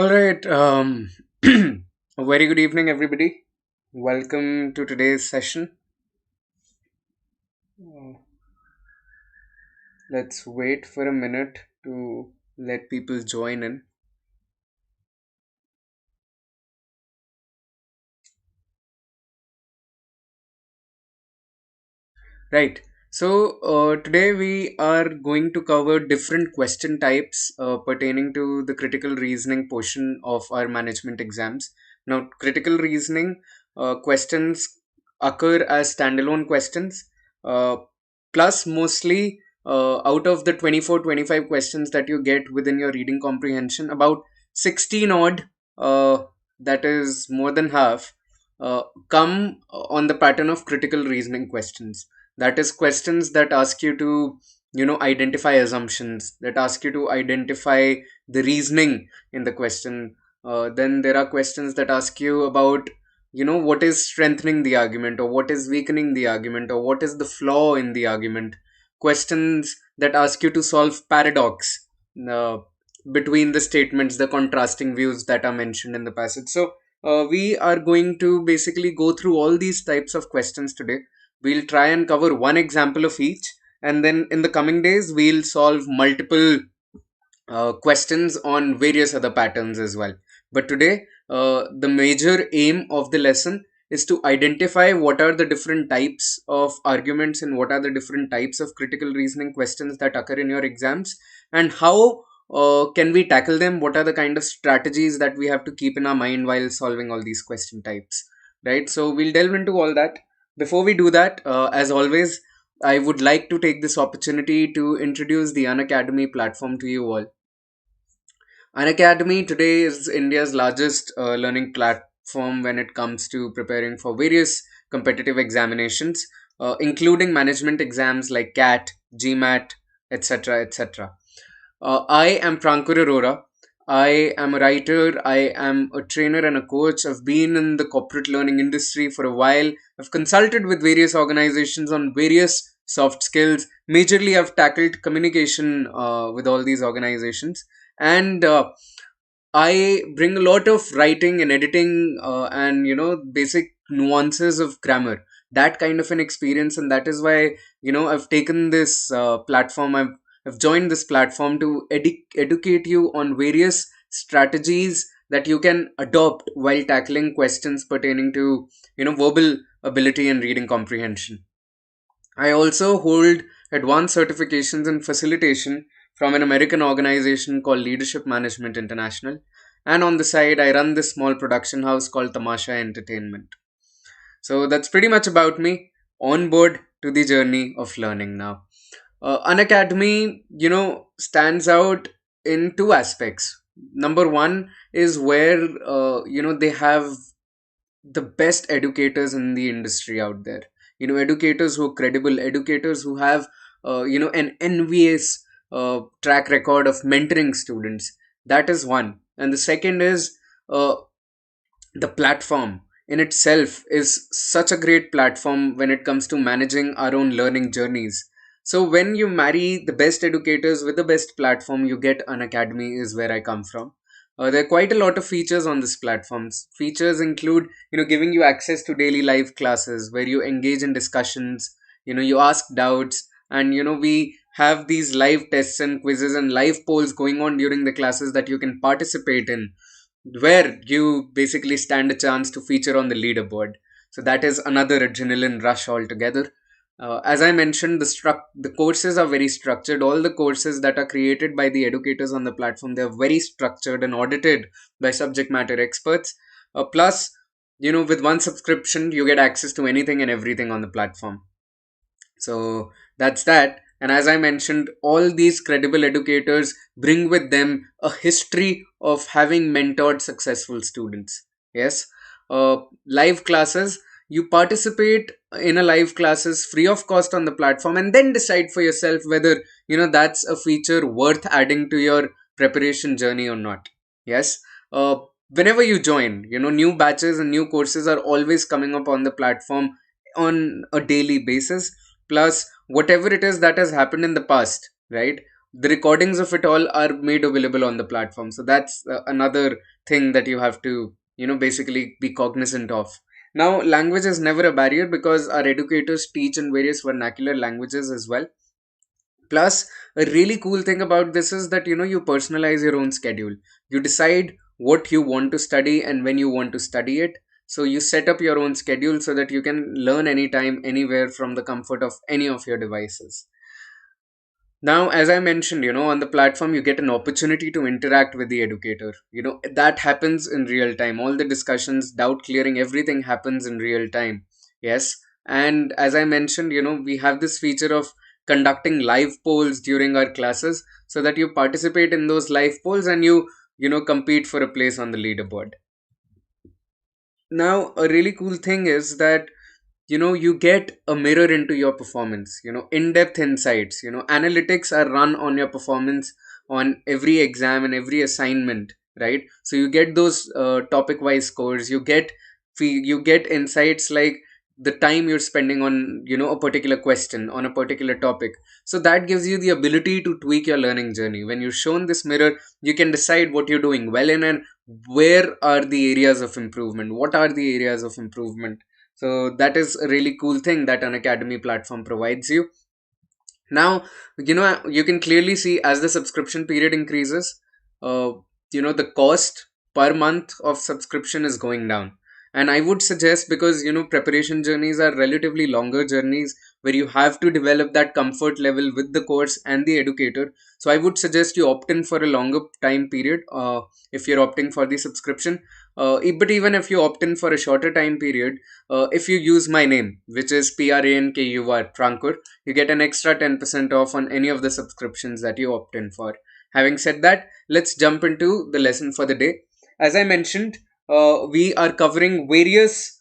All right. A very good evening, everybody. Welcome to today's session. Uh, let's wait for a minute to let people join in. Right. Today we are going to cover different question types pertaining to the critical reasoning portion of our management exams. Now, critical reasoning questions occur as standalone questions, uh, plus mostly out of the 24-25 questions that you get within your reading comprehension, about 16 odd, that is more than half, come on the pattern of critical reasoning questions. That is questions that ask you to identify assumptions, that ask you to identify the reasoning in the question. Then there are questions that ask you about what is strengthening the argument, or what is weakening the argument, or what is the flaw in the argument. Questions that ask you to solve paradox uh, between the statements, the contrasting views that are mentioned in the passage. We are going to basically go through all these types of questions today. We'll try and cover one example of each, and then in the coming days, we'll solve multiple questions on various other patterns as well. But today, the major aim of the lesson is to identify what are the different types of arguments and what are the different types of critical reasoning questions that occur in your exams, and how can we tackle them. What are the kind of strategies that we have to keep in our mind while solving all these question types, right? So we'll delve into all that. Before we do that, as always, I would like to take this opportunity to introduce the Unacademy platform to you all. Unacademy today is India's largest learning platform when it comes to preparing for various competitive examinations, including management exams like CAT, GMAT, etc. etc. I am Prankur Arora. I am a writer, I am a trainer and a coach. I've been in the corporate learning industry for a while. I've consulted with various organizations on various soft skills. Majorly, I've tackled communication with all these organizations. And I bring a lot of writing and editing and basic nuances of grammar. That kind of an experience, and that is why I've taken this platform. I've joined this platform to educate you on various strategies that you can adopt while tackling questions pertaining to verbal ability and reading comprehension. I also hold advanced certifications in facilitation from an American organization called Leadership Management International. And on the side, I run this small production house called Tamasha Entertainment. So that's pretty much about me. On board to the journey of learning now. Unacademy, stands out in two aspects. Number one is where, they have the best educators in the industry out there. Educators who are credible, educators who have an envious track record of mentoring students. That is one. And the second is uh, the platform in itself is such a great platform when it comes to managing our own learning journeys. So when you marry the best educators with the best platform, you get an academy, is where I come from. There are quite a lot of features on this platforms. Features include, giving you access to daily live classes where you engage in discussions, you ask doubts, and we have these live tests and quizzes and live polls going on during the classes that you can participate in, where you basically stand a chance to feature on the leaderboard. So that is another adrenaline rush altogether. As I mentioned, the courses are very structured. All the courses that are created by the educators on the platform, they are very structured and audited by subject matter experts. Plus, with one subscription, you get access to anything and everything on the platform. So that's that. And as I mentioned, all these credible educators bring with them a history of having mentored successful students. Yes. Live classes, you participate in a live classes free of cost on the platform, and then decide for yourself whether that's a feature worth adding to your preparation journey or not. Yes. Whenever you join, new batches and new courses are always coming up on the platform on a daily basis. Plus, whatever it is that has happened in the past, right? the recordings of it all are made available on the platform. So that's another thing that you have to, basically be cognizant of. Now, language is never a barrier because our educators teach in various vernacular languages as well. Plus, a really cool thing about this is that you personalize your own schedule. You decide what you want to study and when you want to study it. So you set up your own schedule so that you can learn anytime, anywhere from the comfort of any of your devices. Now, as I mentioned, on the platform, you get an opportunity to interact with the educator. That happens in real time. All the discussions, doubt clearing, everything happens in real time. Yes. And as I mentioned, we have this feature of conducting live polls during our classes so that you participate in those live polls and compete for a place on the leaderboard. Now, a really cool thing is that you get a mirror into your performance, in-depth insights, analytics are run on your performance on every exam and every assignment, right? So you get those topic wise scores, you get insights like the time you're spending on a particular question on a particular topic. So that gives you the ability to tweak your learning journey. When you're shown this mirror, you can decide what you're doing well in and where are the areas of improvement, what are the areas of improvement. So that is a really cool thing that an academy platform provides you. Now, you can clearly see as the subscription period increases, uh, the cost per month of subscription is going down. And I would suggest, because preparation journeys are relatively longer journeys where you have to develop that comfort level with the course and the educator. So I would suggest you opt in for a longer time period if you're opting for the subscription. But even if you opt in for a shorter time period, if you use my name, which is Prankur, Prankur, you get an extra 10% off on any of the subscriptions that you opt in for. Having said that, let's jump into the lesson for the day. As I mentioned, we are covering various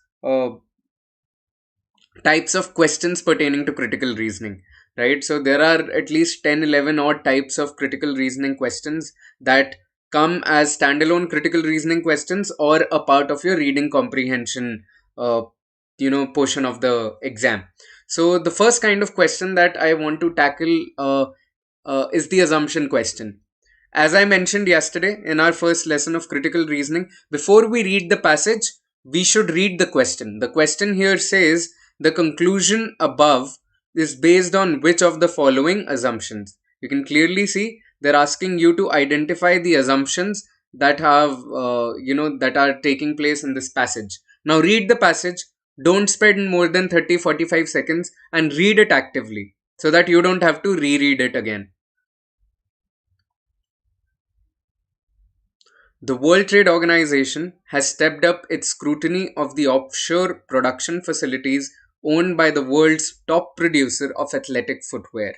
types of questions pertaining to critical reasoning, right? So there are at least 10, 11 odd types of critical reasoning questions that come as standalone critical reasoning questions or a part of your reading comprehension uh, portion of the exam. So the first kind of question that I want to tackle is the assumption question. As I mentioned yesterday in our first lesson of critical reasoning, before we read the passage, we should read the question. The question here says the conclusion above is based on which of the following assumptions. You can clearly see they're asking you to identify the assumptions that have that are taking place in this passage. Now read the passage. Don't spend more than 30-45 seconds and read it actively so that you don't have to reread it again. The World Trade Organization has stepped up its scrutiny of the offshore production facilities owned by the world's top producer of athletic footwear.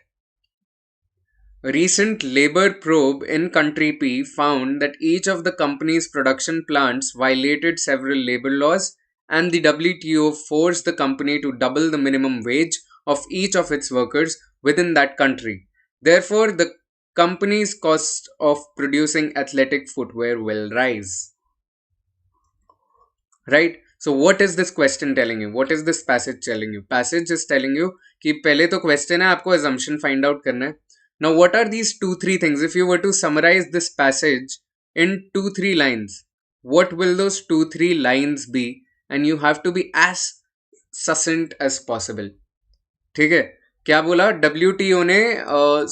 A recent labor probe in country P found that each of the company's production plants violated several labor laws, and the WTO forced the company to double the minimum wage of each of its workers within that country. Therefore, the company's cost of producing athletic footwear will rise. Right? So what is this question telling you? What is this passage telling you? Passage is telling you कि पहले तो question है, आपको assumption find out करना है. Now what are these 2-3 things? If you were to summarize this passage in 2-3 lines, what will those 2-3 lines be? And you have to be as succinct as possible. ठीक है? क्या बोला? WTO ने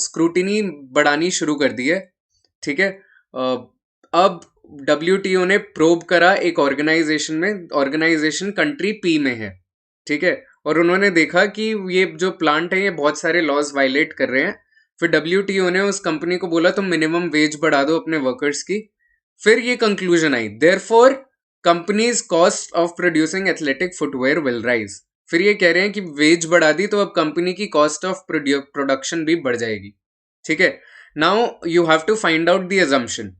scrutiny बढ़ानी शुरू कर दी है. ठीक है? अब WTO ने प्रोब करा एक ऑर्गेनाइजेशन में, ऑर्गेनाइजेशन कंट्री पी में है. ठीक है? और उन्होंने देखा कि ये जो प्लांट है ये बहुत सारे लॉज वायलेट कर रहे हैं. फिर WTO ने उस कंपनी को बोला तुम मिनिमम वेज बढ़ा दो अपने वर्कर्स की. फिर ये conclusion I, therefore companies cost of producing athletic footwear will rise. फिर ये कह रहे हैं कि वेज बढ़ा दी तो अब कंपनी की कॉस्ट ऑफ प्रोडक्शन भी बढ़ जाएगी. ठीक है? Now you have to find out the assumption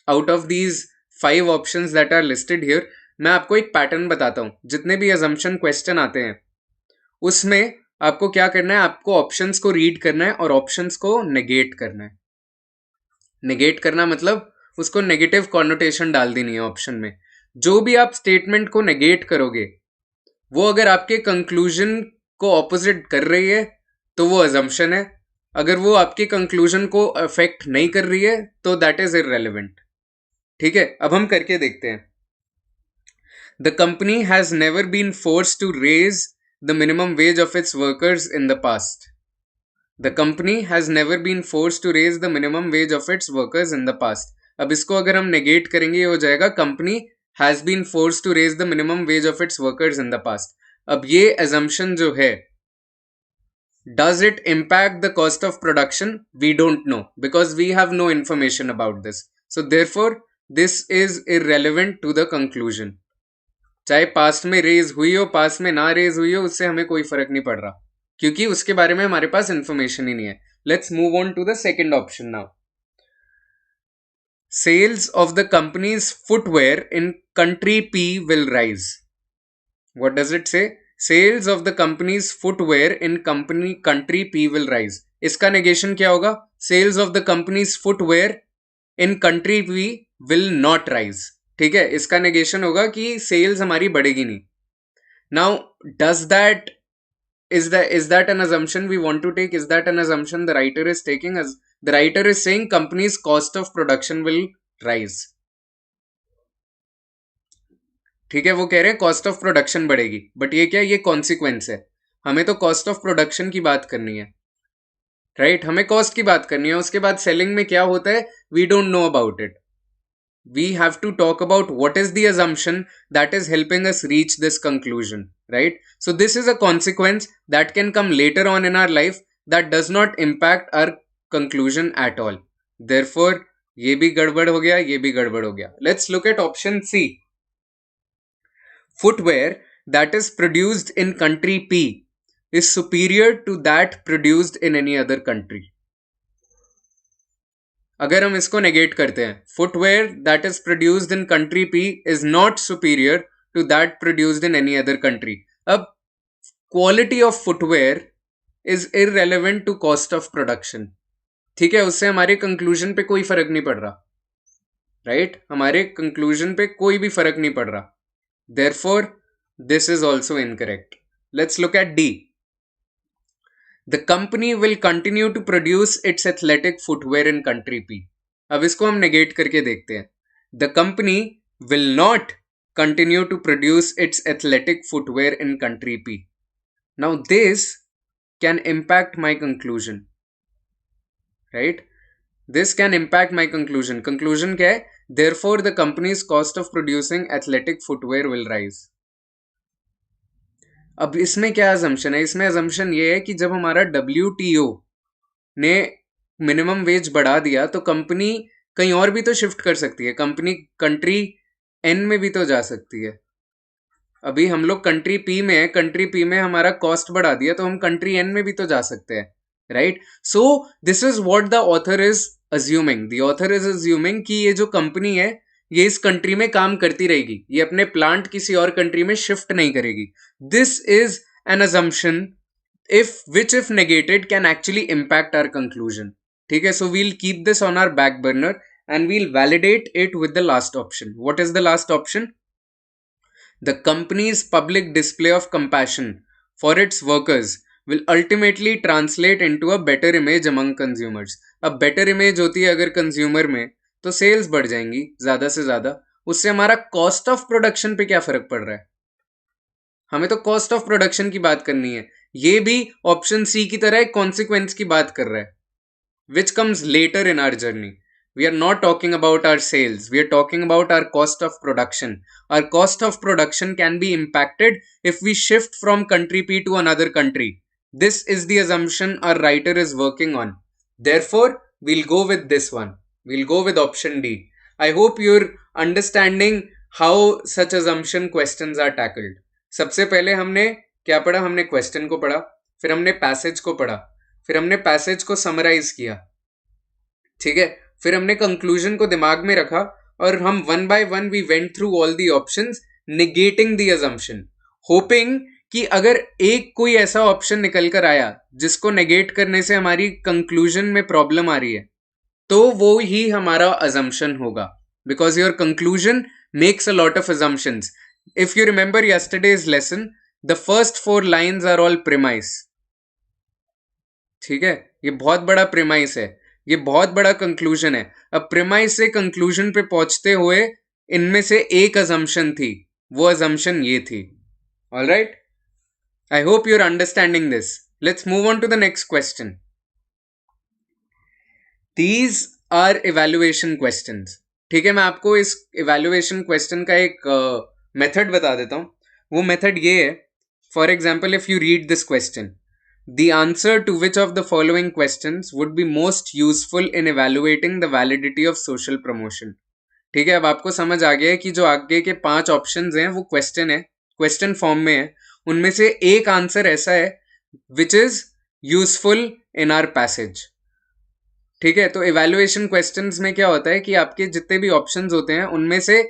out of these 5 options that are listed here. मैं आपको एक पैटर्न बताता हूं. जितने भी अजम्पशन क्वेश्चन आते हैं उसमें आपको क्या करना है, आपको ऑप्शंस को रीड करना है और ऑप्शंस को नेगेट करना है. नेगेट करना मतलब उसको नेगेटिव कॉनोटेशन डाल देनी है ऑप्शन में. जो भी आप स्टेटमेंट को नेगेट करोगे वो अगर आपके कंक्लूजन को ऑपोजिट कर रही है तो वो अजम्पशन है. अगर वो आपके कंक्लूजन को अफेक्ट नहीं कर रही है तो दैट इज इररेलेवेंट. ठीक है, अब हम करके देखते हैं. The company has never been forced to raise the minimum wage of its workers in the past. The company has never been forced to raise the minimum wage of its workers in the past. अब इसको अगर हम negate करेंगे ये हो जाएगा company has been forced to raise the minimum wage of its workers in the past. अब ये assumption जो है, does it impact the cost of production? We don't know because we have no information about this. So therefore this is irrelevant to the conclusion. चाहे past में raise हुई हो, past में ना रेज हुई हो, उससे हमें कोई फर्क नहीं पड़ रहा क्योंकि उसके बारे में हमारे पास इंफॉर्मेशन ही नहीं है. Let's move on to the second option now. Sales of the companies footwear in country P will rise. What does it say? Sales of the companies footwear in country P will rise. इसका negation क्या होगा? Sales of the companies footwear in country P will not rise. ठीक है, इसका negation होगा कि sales हमारी बढ़ेगी नहीं. Now does that is that an assumption we want to take? Is that an assumption the writer is taking? As the writer is saying company's cost of production will rise. ठीक है, वो कह रहे हैं cost of production बढ़ेगी, but ये क्या, ये कॉन्सिक्वेंस है. हमें तो कॉस्ट ऑफ प्रोडक्शन की बात करनी है, राइट? हमें कॉस्ट की बात करनी है. उसके बाद सेलिंग में क्या होता है we don't know about it. We have to talk about what is the assumption that is helping us reach this conclusion, right? So this is a consequence that can come later on in our life that does not impact our conclusion at all. Therefore, ये भी गड़बड़ हो गया, ये भी गड़बड़ हो गया. Let's look at option C. Footwear that is produced in country P is superior to that produced in any other country. अगर हम इसको नेगेट करते हैं, footwear that is produced in country P is not superior to that produced in any other country. अब quality of footwear is irrelevant to cost of production. ठीक है, उससे हमारे कंक्लूजन पे कोई फर्क नहीं पड़ रहा, राइट? हमारे कंक्लूजन पे कोई भी फर्क नहीं पड़ रहा. Therefore this is also incorrect. Let's look eight D. The company will continue to produce its athletic footwear in country P. अब इसको हम नेगेट करके देखते हैं. The company will not continue to produce its athletic footwear in country P. Now this can impact my conclusion, right? This can impact my conclusion. Conclusion क्या है? Therefore the company's cost of producing athletic footwear will rise. अब इसमें क्या assumption है? इसमें assumption ये है कि जब हमारा WTO ने मिनिमम वेज बढ़ा दिया तो कंपनी कहीं और भी तो शिफ्ट कर सकती है. कंपनी कंट्री एन में भी तो जा सकती है. अभी हम लोग कंट्री पी में है, कंट्री पी में हमारा कॉस्ट बढ़ा दिया तो हम कंट्री एन में भी तो जा सकते हैं, right? So this is what the author is assuming. The author is assuming कि ये जो कंपनी है ये इस कंट्री में काम करती रहेगी, ये अपने प्लांट किसी और कंट्री में शिफ्ट नहीं करेगी. This is an assumption if negated can actually impact our conclusion. ठीक है, so we'll keep this on our back burner and we'll validate it with the last option. What is the last option? The company's public display of compassion for its workers will ultimately translate into a better image among consumers. अब better image होती है अगर consumer में तो sales बढ़ जाएंगी ज्यादा से ज्यादा. उससे हमारा कॉस्ट ऑफ प्रोडक्शन पे क्या फर्क पड़ रहा है? हमें तो कॉस्ट ऑफ प्रोडक्शन की बात करनी है. ये भी ऑप्शन सी की तरह एक कॉन्सिक्वेंस की बात कर रहा है which comes later in our journey. We are not talking about our sales. We are talking about our cost of production. Our cost of production can be impacted if we shift from country P to another country. This is the assumption our writer is working on. Therefore, we'll go with this one. We'll go with option D. I hope you're understanding how such assumption questions are tackled. सबसे पहले हमने क्या पढ़ा? हमने question को पढ़ा, फिर हमने पैसेज को पढ़ा, फिर हमने पैसेज को समराइज किया, ठीक है, फिर हमने कंक्लूजन को दिमाग में रखा और हम one by one we went through all the options negating the assumption, hoping कि अगर एक कोई ऐसा ऑप्शन निकल कर आया जिसको नेगेट करने से हमारी कंक्लूजन में प्रॉब्लम आ रही है तो वो ही हमारा अजम्पशन होगा. Because your conclusion makes a lot of assumptions. If you remember yesterday's lesson, the first 4 lines are all premise. ठीक है, ये बहुत बड़ा प्रेमाइस है, ये बहुत बड़ा कंक्लूजन है. अब प्रेमाइस से कंक्लूजन पे पहुंचते हुए इनमें से एक अजम्पशन थी, वो अजम्पशन ये थी. All right, I hope you are understanding this. Let's move on to the next question. These are evaluation questions. ठीक है, मैं आपको इस इवेल्युएशन क्वेश्चन का एक मेथड बता देता हूं. वो मेथड ये है. For example, if you read this question, the answer to which of the following questions would be most useful in evaluating the validity of social promotion. ठीक है, अब आपको समझ आ गया है कि जो आगे के 5 ऑप्शंस हैं वो क्वेश्चन है, क्वेश्चन फॉर्म में है. उनमें से एक आंसर ऐसा है which is useful in our passage. ठीक है, तो इवेल्युएशन क्वेश्चंस में क्या होता है कि आपके जितने भी ऑप्शंस होते हैं उनमें से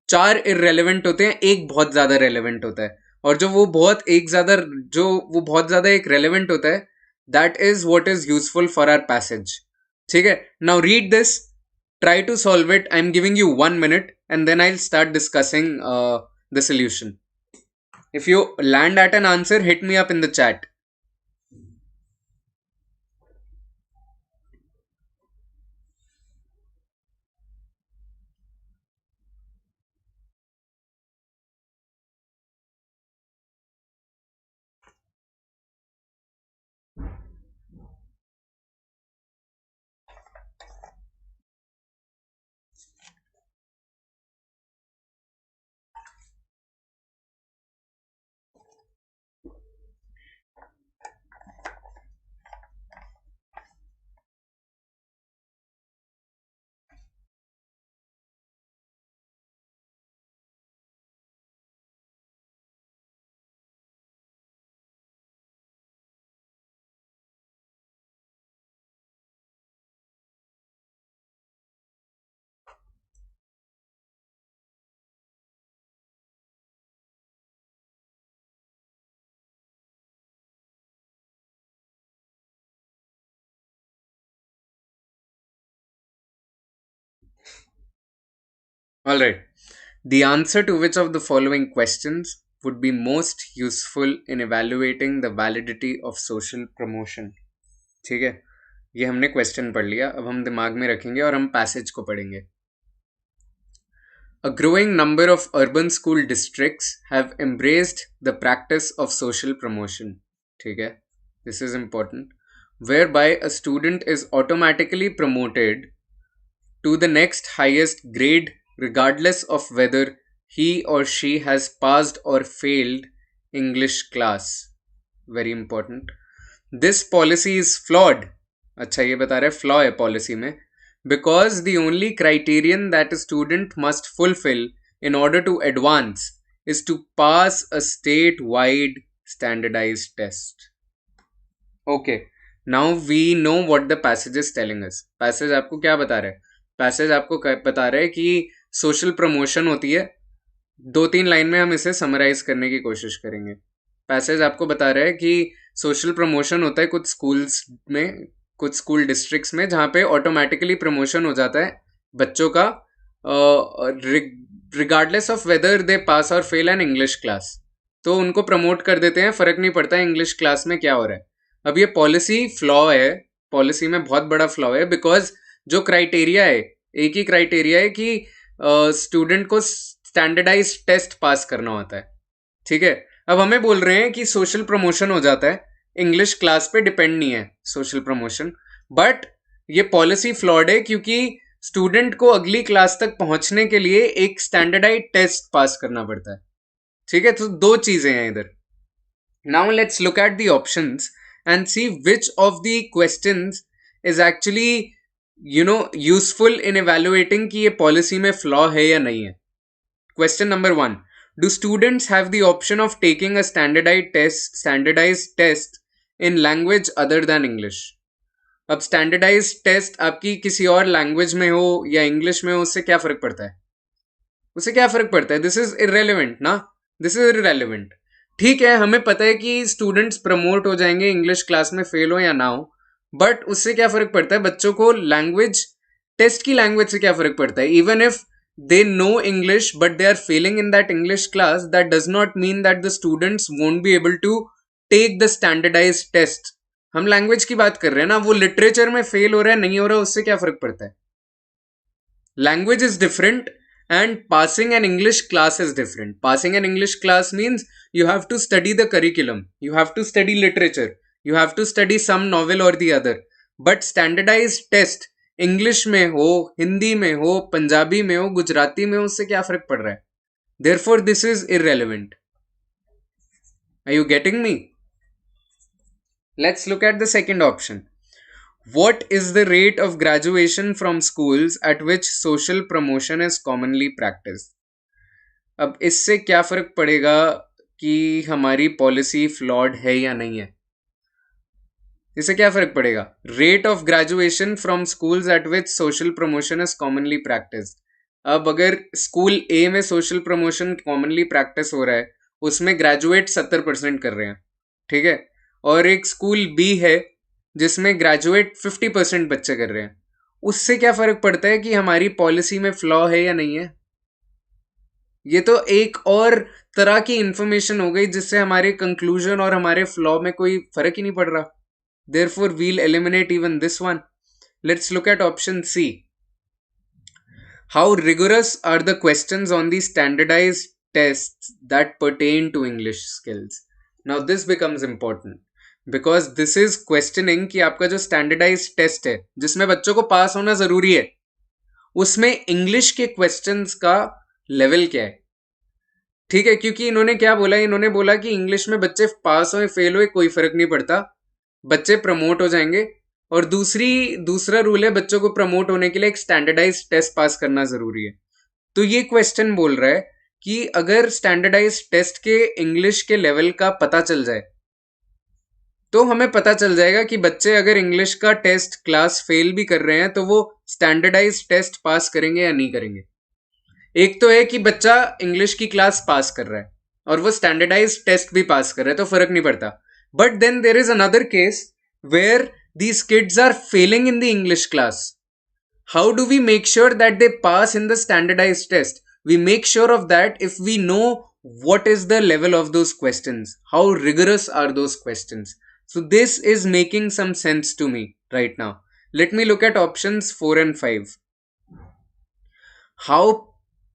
4 इररेलेवेंट होते हैं, एक बहुत ज्यादा रेलेवेंट होता है. और जो वो बहुत ज्यादा एक रेलेवेंट होता है, that is what is useful for our passage. ठीक है, now read this, try to solve it. I am giving you 1 minute and then I will start discussing the solution. If you land at an answer, hit me up in the chat. All right. The answer to which of the following questions would be most useful in evaluating the validity of social promotion. ठीक है, ये हमने question पढ़ लिया. अब हम दिमाग में रखेंगे और हम पैसेज को पढ़ेंगे. A growing number of urban school districts have embraced the practice of social promotion. ठीक है, this is important. Whereby a student is automatically promoted to the next highest grade regardless of whether he or she has passed or failed English class. Very important. This policy is flawed. अच्छा, ये बता रहा है flaw है policy में. Because the only criterion that a student must fulfill in order to advance is to pass a state-wide standardized test. Okay, now we know what the passage is telling us. Passage आपको क्या बता रहा है? Passage आपको बता रहे हैं कि सोशल प्रमोशन होती है. 2-3 लाइन में हम इसे समराइज करने की कोशिश करेंगे. पैसेज आपको बता रहा है कि सोशल प्रमोशन होता है कुछ स्कूल्स में, कुछ स्कूल डिस्ट्रिक्ट्स में, जहाँ पे ऑटोमेटिकली प्रमोशन हो जाता है बच्चों का रिगार्डलेस ऑफ वेदर दे पास और फेल एन इंग्लिश क्लास. तो उनको प्रमोट कर देते हैं, फर्क नहीं पड़ता है इंग्लिश क्लास में क्या हो रहा है. अब ये पॉलिसी फ्लॉ है, पॉलिसी में बहुत बड़ा फ्लॉ है. बिकॉज जो क्राइटेरिया है, एक ही क्राइटेरिया है कि स्टूडेंट को स्टैंडर्डाइज टेस्ट पास करना होता है. ठीक है, अब हमें बोल रहे हैं कि सोशल प्रमोशन हो जाता है, इंग्लिश क्लास पे डिपेंड नहीं है सोशल प्रमोशन. बट ये पॉलिसी फ्लॉड है क्योंकि स्टूडेंट को अगली क्लास तक पहुंचने के लिए एक स्टैंडर्डाइज टेस्ट पास करना पड़ता है. ठीक है, तो 2 चीजें हैं इधर. Now let's look at the options and see which of the questions is actually useful in evaluating कि ये पॉलिसी में फ्लॉ है या नहीं है. Question number 1, do students have the option of taking a standardised test in language other than English. अब standardised test आपकी किसी और लैंग्वेज में हो या इंग्लिश में हो, उससे क्या फर्क पड़ता है? उससे क्या फर्क पड़ता है? दिस इज इररेलेवेंट ना, दिस इज इररेलेवेंट. ठीक है, हमें पता है कि स्टूडेंट्स प्रमोट हो जाएंगे इंग्लिश क्लास में, फेल हो या ना हो, बट उससे क्या फर्क पड़ता है? बच्चों को लैंग्वेज टेस्ट की लैंग्वेज से क्या फर्क पड़ता है? Even if they know English but they are failing in that English class, that does not mean that the students won't be able to take the standardized test हम language की बात कर रहे हैं ना, वो लिटरेचर में फेल हो रहा है नहीं हो रहा है उससे क्या फर्क पड़ता है. Language is different and passing an English class is different. Passing an English class means you have to study the curriculum, you have to study literature, you have to study some novel or the other. But standardized test English में हो, हिंदी में हो, पंजाबी में हो, गुजराती में हो, उससे क्या फर्क पड़ रहा है. Therefore this is irrelevant. Are you getting me? Let's look at the second option. What is the rate of graduation from schools at which social promotion is commonly practiced? अब इससे क्या फर्क पड़ेगा कि हमारी पॉलिसी फ्लॉड है या नहीं है. इससे क्या फर्क पड़ेगा. Rate of graduation from schools eight which social promotion is commonly practised. अब अगर स्कूल ए में सोशल प्रमोशन कॉमनली प्रैक्टिस हो रहा है, उसमें ग्रेजुएट 70% कर रहे हैं, ठीक है, और एक स्कूल बी है जिसमें ग्रेजुएट 50% बच्चे कर रहे हैं, उससे क्या फर्क पड़ता है कि हमारी पॉलिसी में फ्लॉ है या नहीं है. ये तो एक और तरह की इंफॉर्मेशन हो गई जिससे हमारे कंक्लूजन और हमारे फ्लॉ में कोई फर्क ही नहीं पड़ रहा. Therefore, we'll eliminate even this one. Let's look at option C. How rigorous are the questions on the standardized tests that pertain to English skills? Now, this becomes important because this is questioning कि आपका जो standardized test है जिसमें बच्चों को पास होना जरूरी है, उसमें इंग्लिश के क्वेश्चंस का लेवल क्या है. ठीक है, क्योंकि इन्होंने क्या बोला, इन्होंने बोला कि इंग्लिश में बच्चे पास हो फेल हो कोई फर्क नहीं पड़ता, बच्चे प्रमोट हो जाएंगे. और दूसरा रूल है, बच्चों को प्रमोट होने के लिए एक स्टैंडर्डाइज टेस्ट पास करना जरूरी है. तो ये क्वेश्चन बोल रहा है कि अगर स्टैंडर्डाइज टेस्ट के इंग्लिश के लेवल का पता चल जाए तो हमें पता चल जाएगा कि बच्चे अगर इंग्लिश का टेस्ट क्लास फेल भी कर रहे हैं तो वो स्टैंडर्डाइज टेस्ट पास करेंगे या नहीं करेंगे. एक तो है कि बच्चा इंग्लिश की क्लास पास कर रहा है और वो स्टैंडर्डाइज टेस्ट भी पास कर रहा है तो फर्क नहीं पड़ता. But then there is another case where these kids are failing in the English class. How do we make sure that they pass in the standardized test? We make sure of that if we know what is the level of those questions. How rigorous are those questions? So this is making some sense to me right now. Let me look at options 4 and 5. How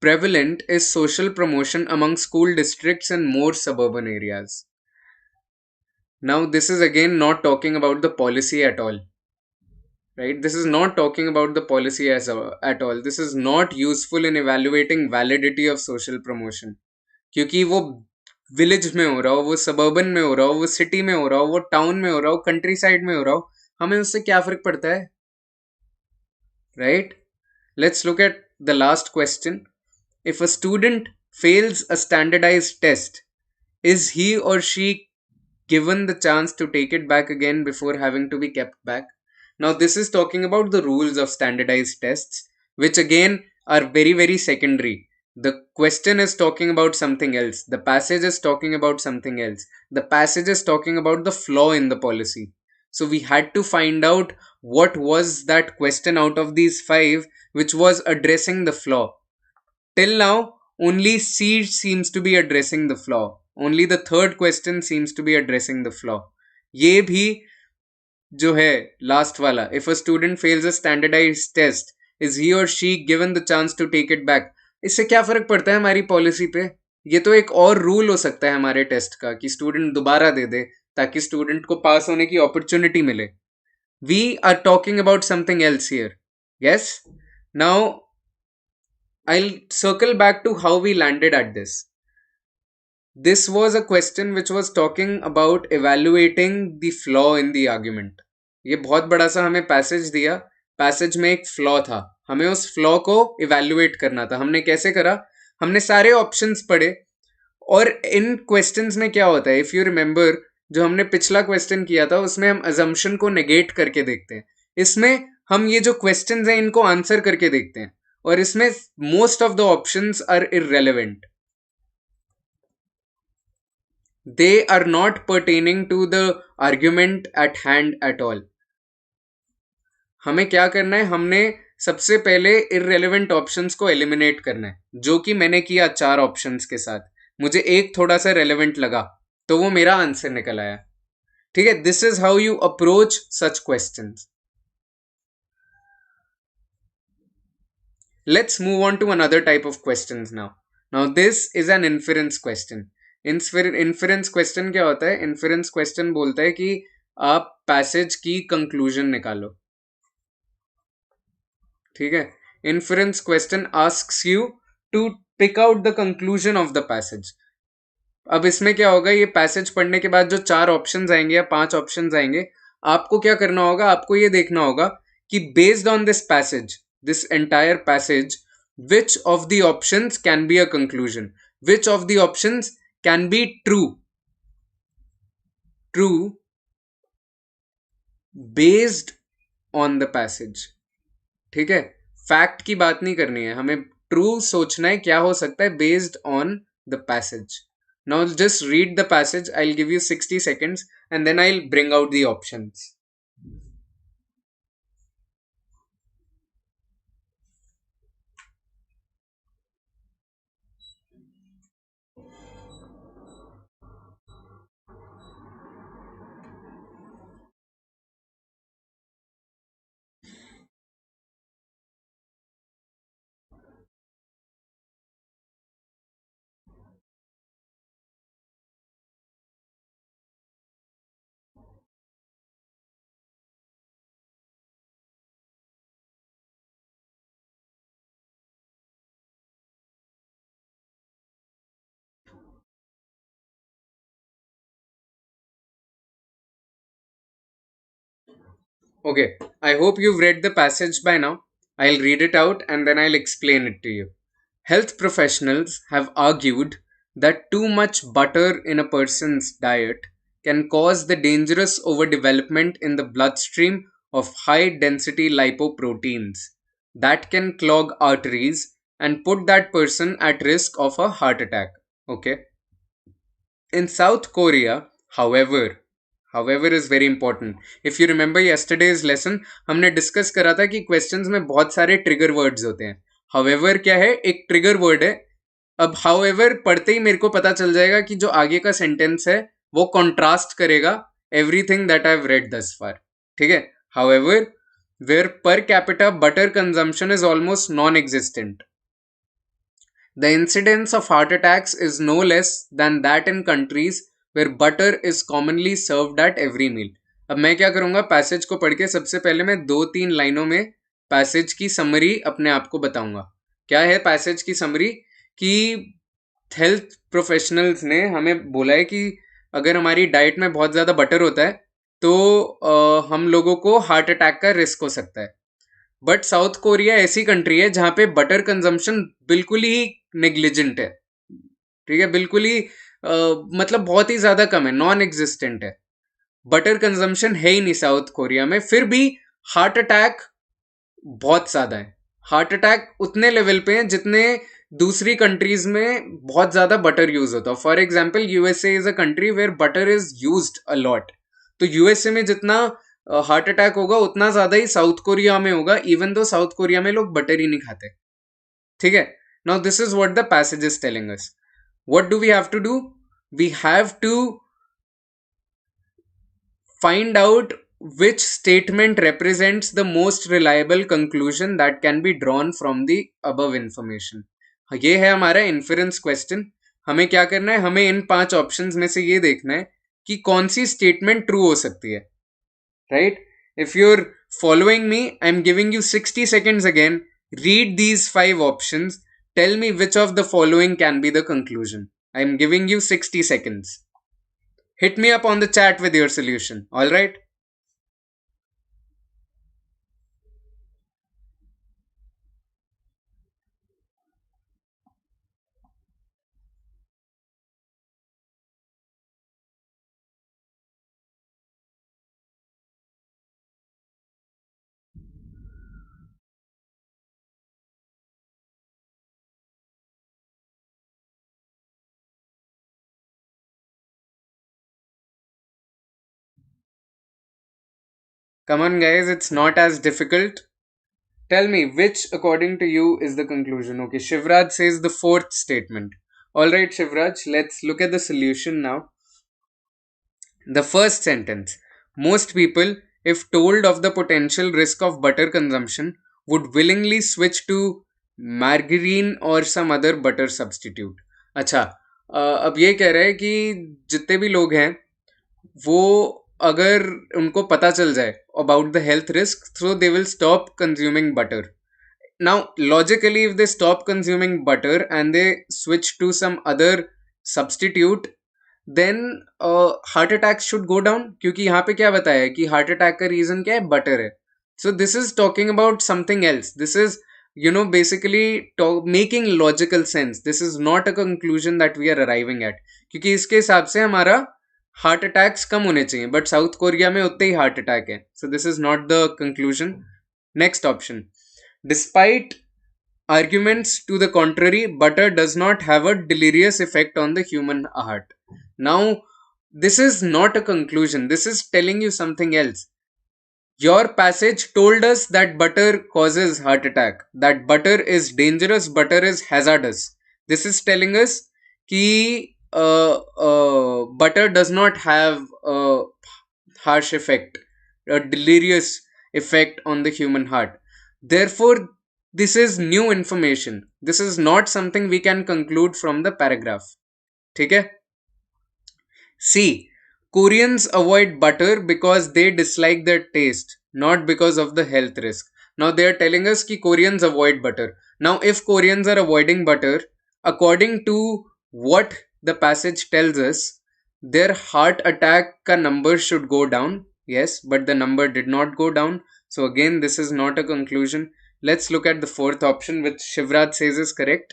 prevalent is social promotion among school districts in more suburban areas? Now, this is again not talking about the policy at all, right? This is not talking about the policy at all. This is not useful in evaluating validity of social promotion. क्योंकि वो village में हो रहा हो, वो suburban में हो रहा हो, वो सिटी में हो रहा हो, वो टाउन में हो रहा हो, कंट्री साइड में हो रहा हो, हमें उससे क्या फर्क पड़ता है, right? Let's look at the last question. If a student fails a standardized test, is he or she given the chance to take it back again before having to be kept back? Now, this is talking about the rules of standardized tests, which again are very, very secondary. The question is talking about something else. The passage is talking about something else. The passage is talking about the flaw in the policy. So we had to find out what was that question out of these 5 which was addressing the flaw. Till now, only C seems to be addressing the flaw. Only the third question seems to be addressing the flaw. ये भी जो है last वाला, if a student fails a standardized test, is he or she given the chance to take it back? इससे क्या फर्क पड़ता है हमारी पॉलिसी पे. ये तो एक और रूल हो सकता है हमारे टेस्ट का कि स्टूडेंट दोबारा दे दे ताकि स्टूडेंट को पास होने की अपॉर्चुनिटी मिले. We are talking about something else here. Yes? Now, I'll circle back to how we landed at this. This was a question which was talking about evaluating the flaw in the argument. ये बहुत बड़ा सा हमें passage दिया, passage में एक flaw था, हमें उस फ्लॉ को इवैल्यूएट करना था. हमने कैसे करा, हमने सारे ऑप्शंस पढ़े. और इन क्वेश्चंस में क्या होता है, इफ यू रिमेंबर, जो हमने पिछला क्वेश्चन किया था उसमें हम अजम्पशन को नेगेट करके देखते हैं. इसमें हम ये जो क्वेश्चंस हैं इनको आंसर करके देखते हैं और इसमें most of the options are irrelevant. They are not pertaining to the argument at hand at all. हमें क्या करना है, हमने सबसे पहले irrelevant options को eliminate करना है, जो कि मैंने किया 4 options के साथ. मुझे एक थोड़ा सा relevant लगा तो वो मेरा आंसर निकल आया. ठीक है, this is how you approach such questions. Let's move on to another type of questions now. Now this is an inference question. Inference question क्या होता है? Inference question बोलता है कि आप passage की conclusion निकालो. ठीक है. Inference question asks you to pick out the conclusion of the passage. अब इसमें क्या होगा, ये पैसेज पढ़ने के बाद जो 4 ऑप्शंस आएंगे या 5 ऑप्शंस आएंगे, आपको क्या करना होगा, आपको ये देखना होगा कि based on this passage, this entire passage, which of the options can be a conclusion, which of the options can be true based on the passage. ठीक है, फैक्ट की बात नहीं करनी है हमें, ट्रू सोचना है क्या हो सकता है based on the passage. Now just read the passage. I'll give you 60 seconds and then I'll bring out the options. Okay, I hope you've read the passage by now. I'll read it out and then I'll explain it to you. Health professionals have argued that too much butter in a person's diet can cause the dangerous overdevelopment in the bloodstream of high density lipoproteins that can clog arteries and put that person at risk of a heart attack. Okay. In South Korea, however is very important. If you remember yesterday's lesson, हमने discuss करा था कि questions में बहुत सारे trigger words होते हैं. however क्या है, एक ट्रिगर वर्ड है. अब however पढ़ते ही मेरे को पता चल जाएगा कि जो आगे का सेंटेंस है वो कॉन्ट्रास्ट करेगा everything that I have read दस फार. ठीक है. however where per capita butter consumption is almost non-existent, the incidence of heart attacks is no less than that in countries where butter is commonly served at every meal. अब मैं क्या करूंगा, passage को पढ़ के सबसे पहले मैं 2-3 लाइनों में पैसेज की समरी अपने आप को बताऊंगा. क्या है पैसेज की समरी? कि हेल्थ प्रोफेशनल्स ने हमें बोला है कि अगर हमारी डाइट में बहुत ज़्यादा बटर होता है तो हम लोगों को हार्ट अटैक का रिस्क हो सकता है. बट साउथ कोरिया ऐसी कंट्री है जहां पे बटर कंजम्पशन बिल्कुल ही नेग्लिजेंट है. ठीक है, बिल्कुल ही मतलब बहुत ही ज्यादा कम है, नॉन एग्जिस्टेंट है. बटर कंजम्पशन है ही नहीं साउथ कोरिया में, फिर भी हार्ट अटैक बहुत ज्यादा है. हार्ट अटैक उतने लेवल पे हैं जितने दूसरी कंट्रीज में बहुत ज्यादा बटर यूज होता है. For example USA is a country where butter is used a lot. तो यूएसए में जितना हार्ट अटैक होगा उतना ज्यादा ही साउथ कोरिया में होगा, इवन दो साउथ कोरिया में लोग बटर ही नहीं खाते. ठीक है. Now this is what the passage is telling us. What do we have to do? We have to find out which statement represents the most reliable conclusion that can be drawn from the above information. ये है हमारा inference question. हमें क्या करना है, हमें इन 5 options में से ये देखना है कि कौन सी स्टेटमेंट ट्रू हो सकती है. Right? If you're following me, I'm giving you 60 seconds again. Read these 5 options. Tell me which of the following can be the conclusion. I'm giving you 60 seconds. Hit me up on the chat with your solution. All right? Come on, guys. It's not as difficult. Tell me which, according to you, is the conclusion. Okay, Shivraj says the fourth statement. All right, Shivraj, let's look at the solution now. The first sentence: most people, if told of the potential risk of butter consumption, would willingly switch to margarine or some other butter substitute. अच्छा, अब ये कह रहा है कि जितने भी लोग हैं वो, अगर उनको पता चल जाए about the health risk, so they will stop consuming butter. Now logically, if they stop consuming butter and they switch to some other substitute, then heart attack should go down, क्योंकि यहाँ पे क्या बताया है कि हार्ट अटैक का reason क्या है, बटर है. So this is talking about something else. This is basically making logical sense. This is not a conclusion that we are arriving at, क्योंकि इसके हिसाब से हमारा हार्ट अटैक्स कम होने चाहिए, बट साउथ कोरिया में उतने ही हार्ट अटैक है. So this is not the conclusion. Next option: despite arguments to the contrary, butter does not have a delirious effect on the human heart. Now, this is not a conclusion. This is telling you something else. Your passage told us that butter causes heart attack, that butter is dangerous, butter is hazardous. This is telling us कि butter does not have a harsh effect, a delirious effect on the human heart. Therefore, this is new information. This is not something we can conclude from the paragraph. ठीक है? C. Koreans avoid butter because they dislike their taste, not because of the health risk. Now they are telling us कि Koreans avoid butter. Now if Koreans are avoiding butter, according to what the passage tells us, their heart attack ka number should go down. Yes, but the number did not go down. So again, this is not a conclusion. Let's look at the fourth option, which Shivraj says is correct.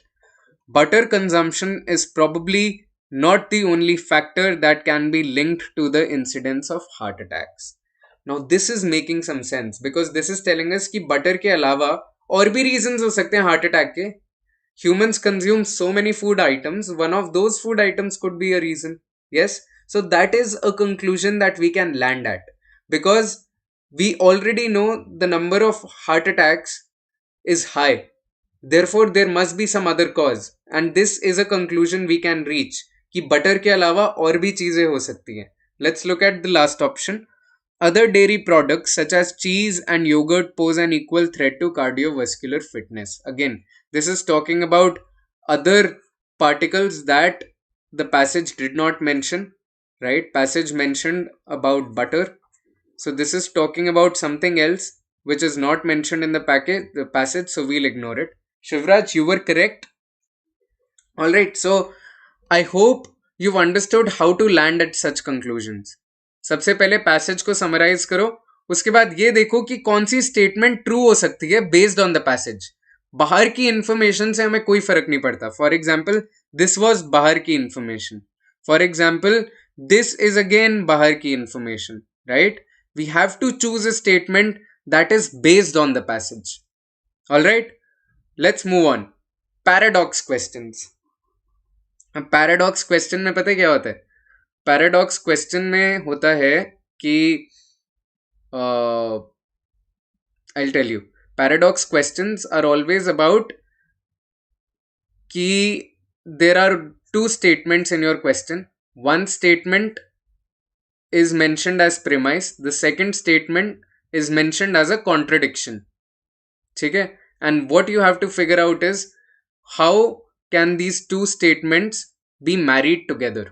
Butter consumption is probably not the only factor that can be linked to the incidence of heart attacks. Now this is making some sense because this is telling us कि butter के अलावा और भी reasons हो सकते हैं heart attack के. Humans consume so many food items. One of those food items could be a reason. Yes. So that is a conclusion that we can land at, because we already know the number of heart attacks is high. Therefore, there must be some other cause. And this is a conclusion we can reach कि butter के अलावा और भी चीजें हो सकती हैं. Let's look at the last option. Other dairy products such as cheese and yogurt pose an equal threat to cardiovascular fitness. Again, this is talking about other particles that the passage did not mention, right? Passage mentioned about butter. So this is talking about something else which is not mentioned in the passage, so we'll ignore it. Shivraj, you were correct. Alright, so I hope you've understood how to land at such conclusions. सबसे पहले passage को summarise करो, उसके बाद ये देखो कि कौन सी स्टेटमेंट ट्रू हो सकती है बेस्ड ऑन द पैसेज. बाहर की इंफॉर्मेशन से हमें कोई फर्क नहीं पड़ता. फॉर एग्जाम्पल, दिस वॉज बाहर की information. For example, this is again बाहर की information. Right? We have to choose a statement that is based on the passage. Alright, let's move on. Paradox questions. अब पैराडॉक्स क्वेश्चन में पता है क्या होता है? पैराडॉक्स क्वेश्चन में होता है कि I'll tell you. Paradox questions are always about कि there are two statements in your question. One statement is mentioned as premise. The second statement is mentioned as a contradiction. ठीक है? And what you have to figure out is how can these two statements be married together.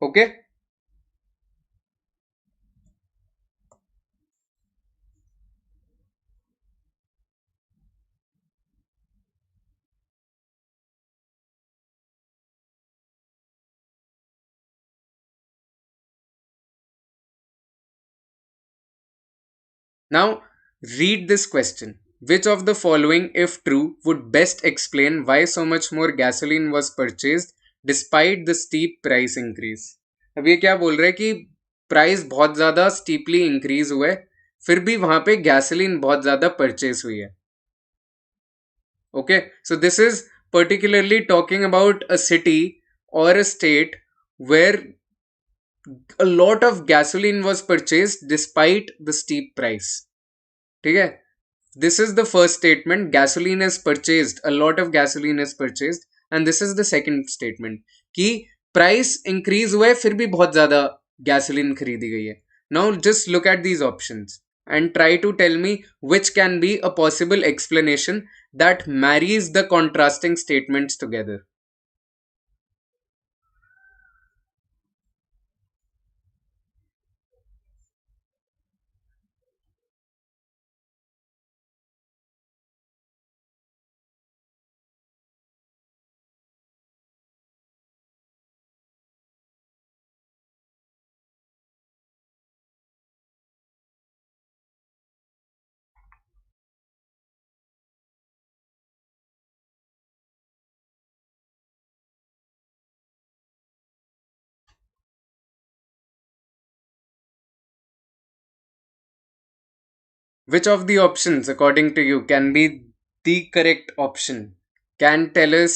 Okay? Now, read this question. Which of the following, if true, would best explain why so much more gasoline was purchased despite the steep price increase? अब ये क्या बोल रहे हैं कि price बहुत ज़्यादा steeply increase हुआ है, फिर भी वहाँ पे गैसोलीन बहुत ज़्यादा परचेज हुई है. Okay, so this is particularly talking about a city or a state where a lot of gasoline was purchased despite the steep price. ठीक है? This is the first statement, gasoline is purchased, a lot of gasoline is purchased, and this is the second statement कि price increase हुआ है फिर भी बहुत ज्यादा gasoline खरीदी गई है. Now just look at these options and try to tell me which can be a possible explanation that marries the contrasting statements together. Which of the options, according to you, can be the correct option? Can tell us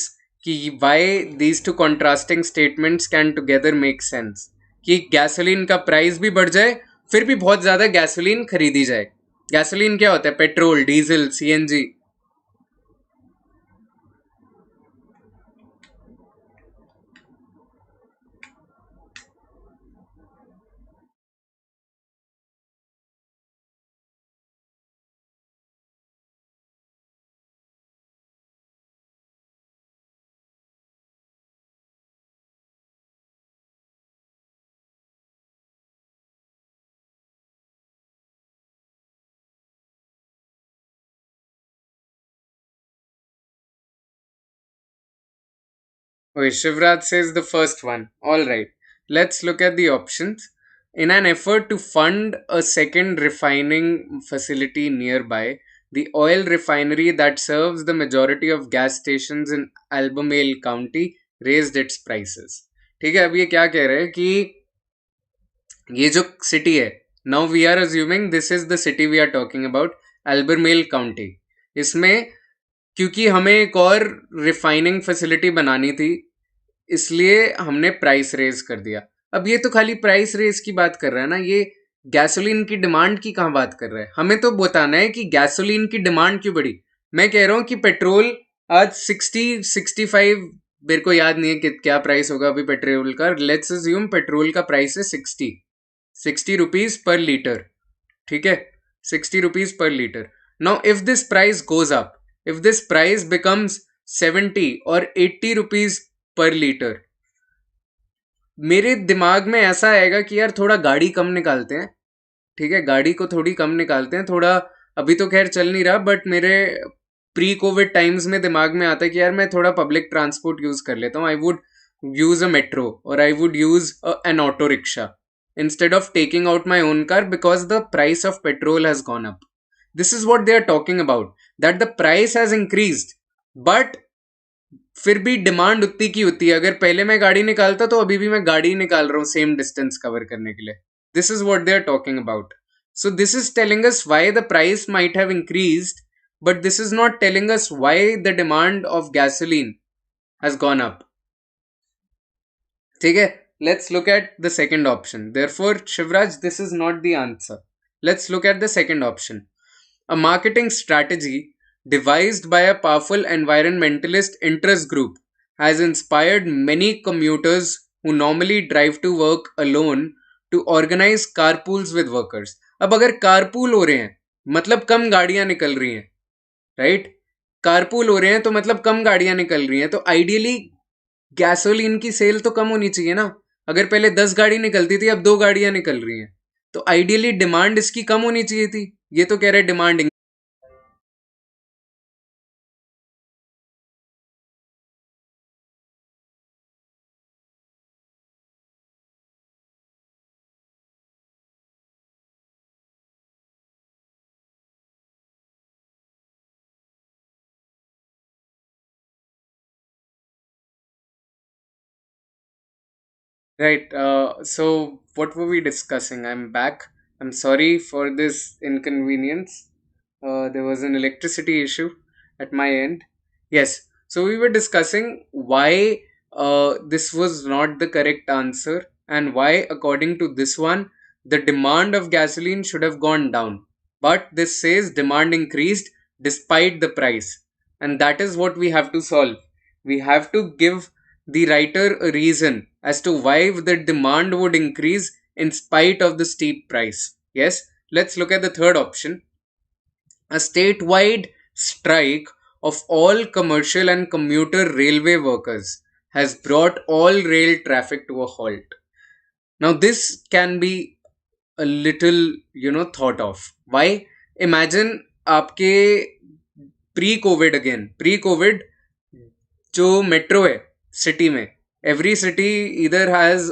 why these two contrasting statements can together make sense? कि gasoline का price भी बढ़ जाए फिर भी बहुत ज्यादा gasoline खरीदी जाए. गैसोलीन क्या होता है? Petrol, diesel, CNG. Okay, Shivraj says the first one. All right. Let's look at the options. In an effort to fund a second refining facility nearby, the oil refinery that serves the majority of gas stations in Albemarle County raised its prices. ठीक है. अब ये क्या कह रहे हैं कि ये जो सिटी है, now we are assuming this is the city we are talking about, Albemarle County. इसमें क्योंकि हमें एक और रिफाइनिंग फैसिलिटी बनानी थी, इसलिए हमने प्राइस रेज कर दिया. अब ये तो खाली प्राइस रेज की बात कर रहा है ना, ये गैसोलीन की डिमांड की कहां बात कर रहा है? हमें तो बताना है कि गैसोलीन की डिमांड क्यों बढ़ी. मैं कह रहा हूं कि पेट्रोल आज 60-65, मेरे को याद नहीं है कि क्या प्राइस होगा अभी पेट्रोल का. लेट्स अज्यूम पेट्रोल का प्राइस है 60 रुपीज पर लीटर. ठीक है, 60 rupees per litre. Now if this price goes up, if this price becomes 70 और 80 रुपीज पर लीटर, मेरे दिमाग में ऐसा आएगा कि यार थोड़ा गाड़ी कम निकालते हैं. ठीक है, गाड़ी को थोड़ी कम निकालते हैं थोड़ा. अभी तो खैर चल नहीं रहा, बट मेरे प्री कोविड टाइम्स में दिमाग में आता है कि यार मैं थोड़ा पब्लिक ट्रांसपोर्ट यूज कर लेता हूँ. I would use a metro और I would use an auto rickshaw instead of taking out my own car because the price of petrol has gone up. This is what they are talking about, that the price has increased, but फिर भी demand उतनी की उतनी है. अगर पहले मैं गाड़ी निकालता तो अभी भी मैं गाड़ी निकाल रहा हूँ सेम डिस्टेंस कवर करने के लिए. This is what they are talking about. So this is telling us why the price might have increased, but this is not telling us why the demand of gasoline has gone up. ठीक है, let's look at the second option. Therefore, Shivraj, this is not the answer. Let's look at the second option. A marketing strategy devised by a powerful environmentalist interest group has inspired many commuters who normally drive to work alone to organize carpools with workers. अब अगर carpool हो रहे हैं मतलब कम गाड़ियां निकल रही हैं, राइट? कारपूल हो रहे हैं तो मतलब कम गाड़ियां निकल रही हैं, तो आइडियली गैसोलीन की सेल तो कम होनी चाहिए ना. अगर पहले 10 गाड़ी निकलती थी, अब 2 गाड़ियां निकल रही हैं, तो आइडियली डिमांड इसकी कम होनी चाहिए थी. ये तो कह रहे demand. Right. So, what were we discussing? I'm back. I'm sorry for this inconvenience. There was an electricity issue at my end. Yes. So, we were discussing why this was not the correct answer and why, according to this one, the demand of gasoline should have gone down. But this says demand increased despite the price. And that is what we have to solve. We have to give the writer a reason as to why the demand would increase in spite of the steep price. Yes, let's look at the third option. A statewide strike of all commercial and commuter railway workers has brought all rail traffic to a halt. Now, this can be a little, thought of. Why? Imagine आपके pre Covid again pre Covid जो metro है city में every city इधर has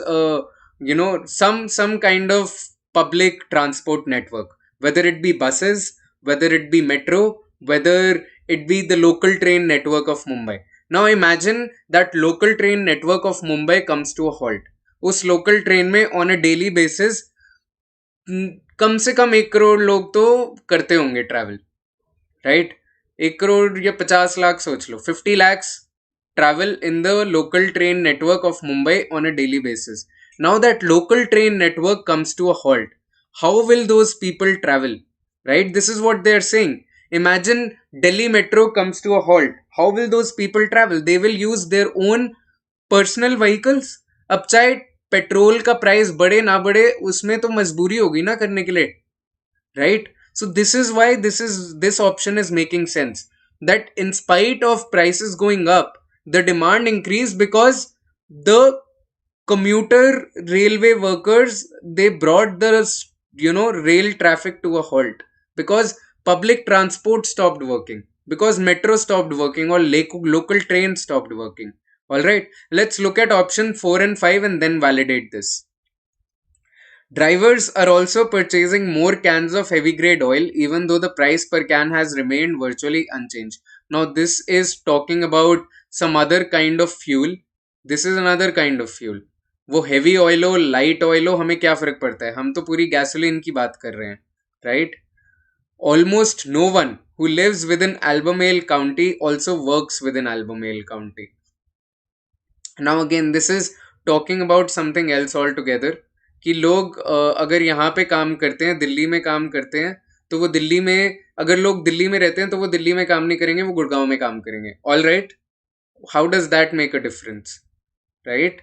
some kind of public transport network, whether it be buses, whether it be metro, whether it be the local train network of Mumbai. Now imagine that local train network of Mumbai comes to a halt. उस local train में on a daily basis कम से कम 1 करोड़ लोग तो करते होंगे travel, right? 1 crore या 50 लाख सोच लो, 50 lakhs travel in the local train network of Mumbai on a daily basis. Now that local train network comes to a halt, how will those people travel? Right? This is what they are saying. Imagine Delhi metro comes to a halt. How will those people travel? They will use their own personal vehicles. अब चाहे petrol का price बढ़े ना बढ़े, उसमें तो मजबूरी होगी ना करने के लिए, right? So this is why this option is making sense, that in spite of prices going up, the demand increased because the commuter railway workers, they brought the rail traffic to a halt, because public transport stopped working, because metro stopped working, or local trains stopped working. All right, let's look at option 4 and 5 and then validate this. Drivers are also purchasing more cans of heavy grade oil, even though the price per can has remained virtually unchanged. Now, this is talking about some other kind of fuel. This is another kind of fuel. वो heavy oil हो, light oil हो, हमें क्या फर्क पड़ता है? हम तो पूरी gasoline की बात कर रहे हैं, right? Almost no one who lives within Albemarle County also works within Albemarle County. Now again, this is talking about something else altogether. कि लोग अगर यहाँ पे काम करते हैं, दिल्ली में काम करते हैं, तो वो दिल्ली में, अगर लोग दिल्ली में रहते हैं तो वो दिल्ली में काम नहीं करेंगे, वो गुड़गांव में काम करेंगे. All right, how does that make a difference? Right,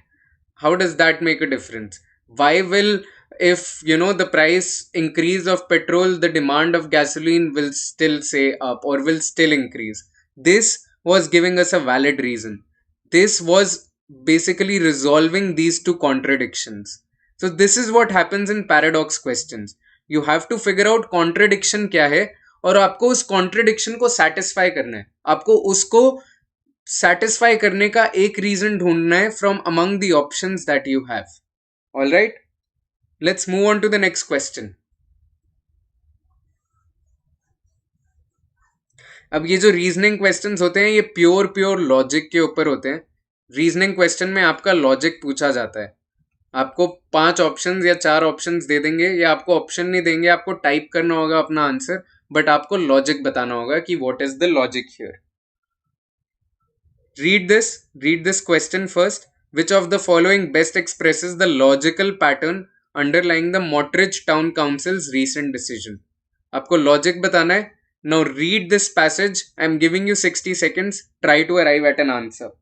how does that make a difference? Why will, if the price increase of petrol, the demand of gasoline will still say up, or will still increase? This was giving us a valid reason. This was basically resolving these two contradictions. So this is what happens in paradox questions. You have to figure out contradiction क्या है, और आपको उस contradiction को satisfy करना है. आपको उसको satisfy करने का एक रीजन ढूंढना है from among the options that you have. All right, let's move on to the next question. अब ये जो रीजनिंग क्वेश्चंस होते हैं, ये प्योर लॉजिक के ऊपर होते हैं. रीजनिंग क्वेश्चन में आपका लॉजिक पूछा जाता है. आपको 5 ऑप्शंस या 4 ऑप्शंस दे देंगे, या आपको ऑप्शन नहीं देंगे, आपको टाइप करना होगा अपना आंसर, बट आपको लॉजिक बताना होगा कि what is the logic here. Read this question first. Which of the following best expresses the logical pattern underlying the Mottridge Town Council's recent decision? आपको logic बताना है. Now read this passage. I am giving you 60 seconds. Try to arrive at an answer.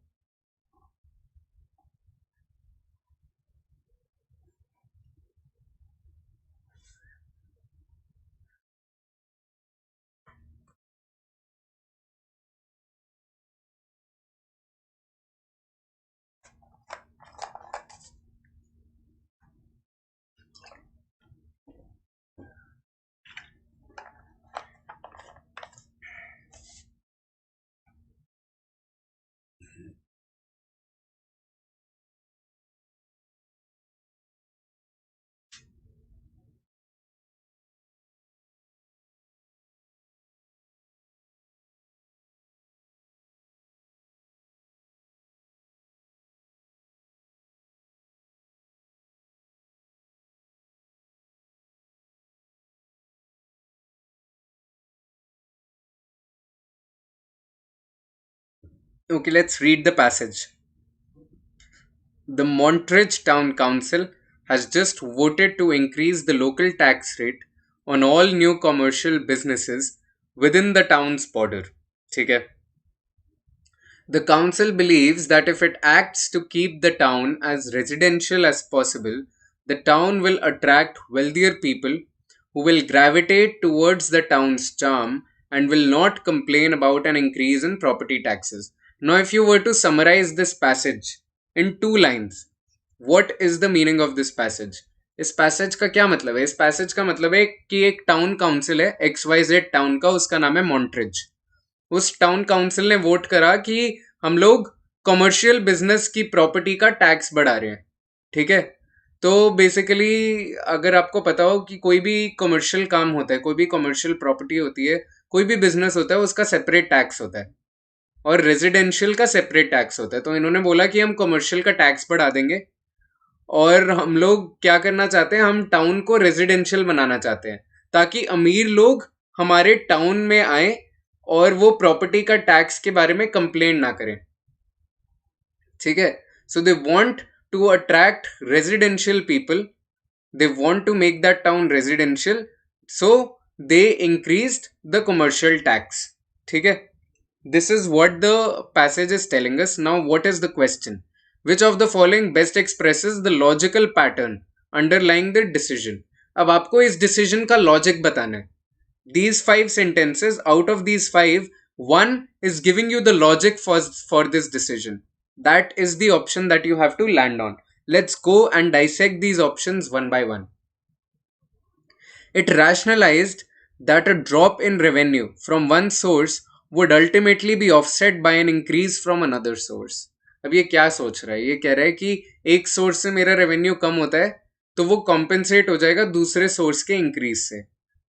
Okay, let's read the passage. The Montreal Town Council has just voted to increase the local tax rate on all new commercial businesses within the town's border. ठीक है. The council believes that if it acts to keep the town as residential as possible, the town will attract wealthier people who will gravitate towards the town's charm and will not complain about an increase in property taxes. Now, if you were to summarize this passage in two lines, what is the meaning of this passage? इस passage का क्या मतलब है? इस passage का मतलब है कि एक टाउन काउंसिल है XYZ टाउन का, उसका नाम है मॉन्ट्रिज. उस टाउन काउंसिल ने वोट करा कि हम लोग कमर्शियल बिजनेस की प्रॉपर्टी का टैक्स बढ़ा रहे हैं. ठीक है. तो बेसिकली अगर आपको पता हो कि कोई भी कमर्शियल काम होता है, कोई भी कमर्शियल प्रॉपर्टी होती है, कोई भी बिजनेस होता है, उसका सेपरेट टैक्स होता है और रेजिडेंशियल का सेपरेट टैक्स होता है. तो इन्होंने बोला कि हम कमर्शियल का टैक्स बढ़ा देंगे और हम लोग क्या करना चाहते हैं, हम टाउन को रेजिडेंशियल बनाना चाहते हैं ताकि अमीर लोग हमारे टाउन में आए और वो प्रॉपर्टी का टैक्स के बारे में कंप्लेन ना करें. ठीक है. So they want to attract residential people, they want to make that town residential, so they increased the commercial tax. ठीक है. This is what the passage is telling us. Now, what is the question? Which of the following best expresses the logical pattern underlying the decision? अब आपको इस decision का logic बताना है. These five sentences, out of these five, one is giving you the logic for this decision. That is the option that you have to land on. Let's go and dissect these options one by one. It rationalized that a drop in revenue from one source would ultimately be offset by an increase from another source. अब ये क्या सोच रहा है? ये कह रहा है कि एक सोर्स से मेरा रेवेन्यू कम होता है तो वो कॉम्पेंसेट हो जाएगा दूसरे सोर्स के इंक्रीज से.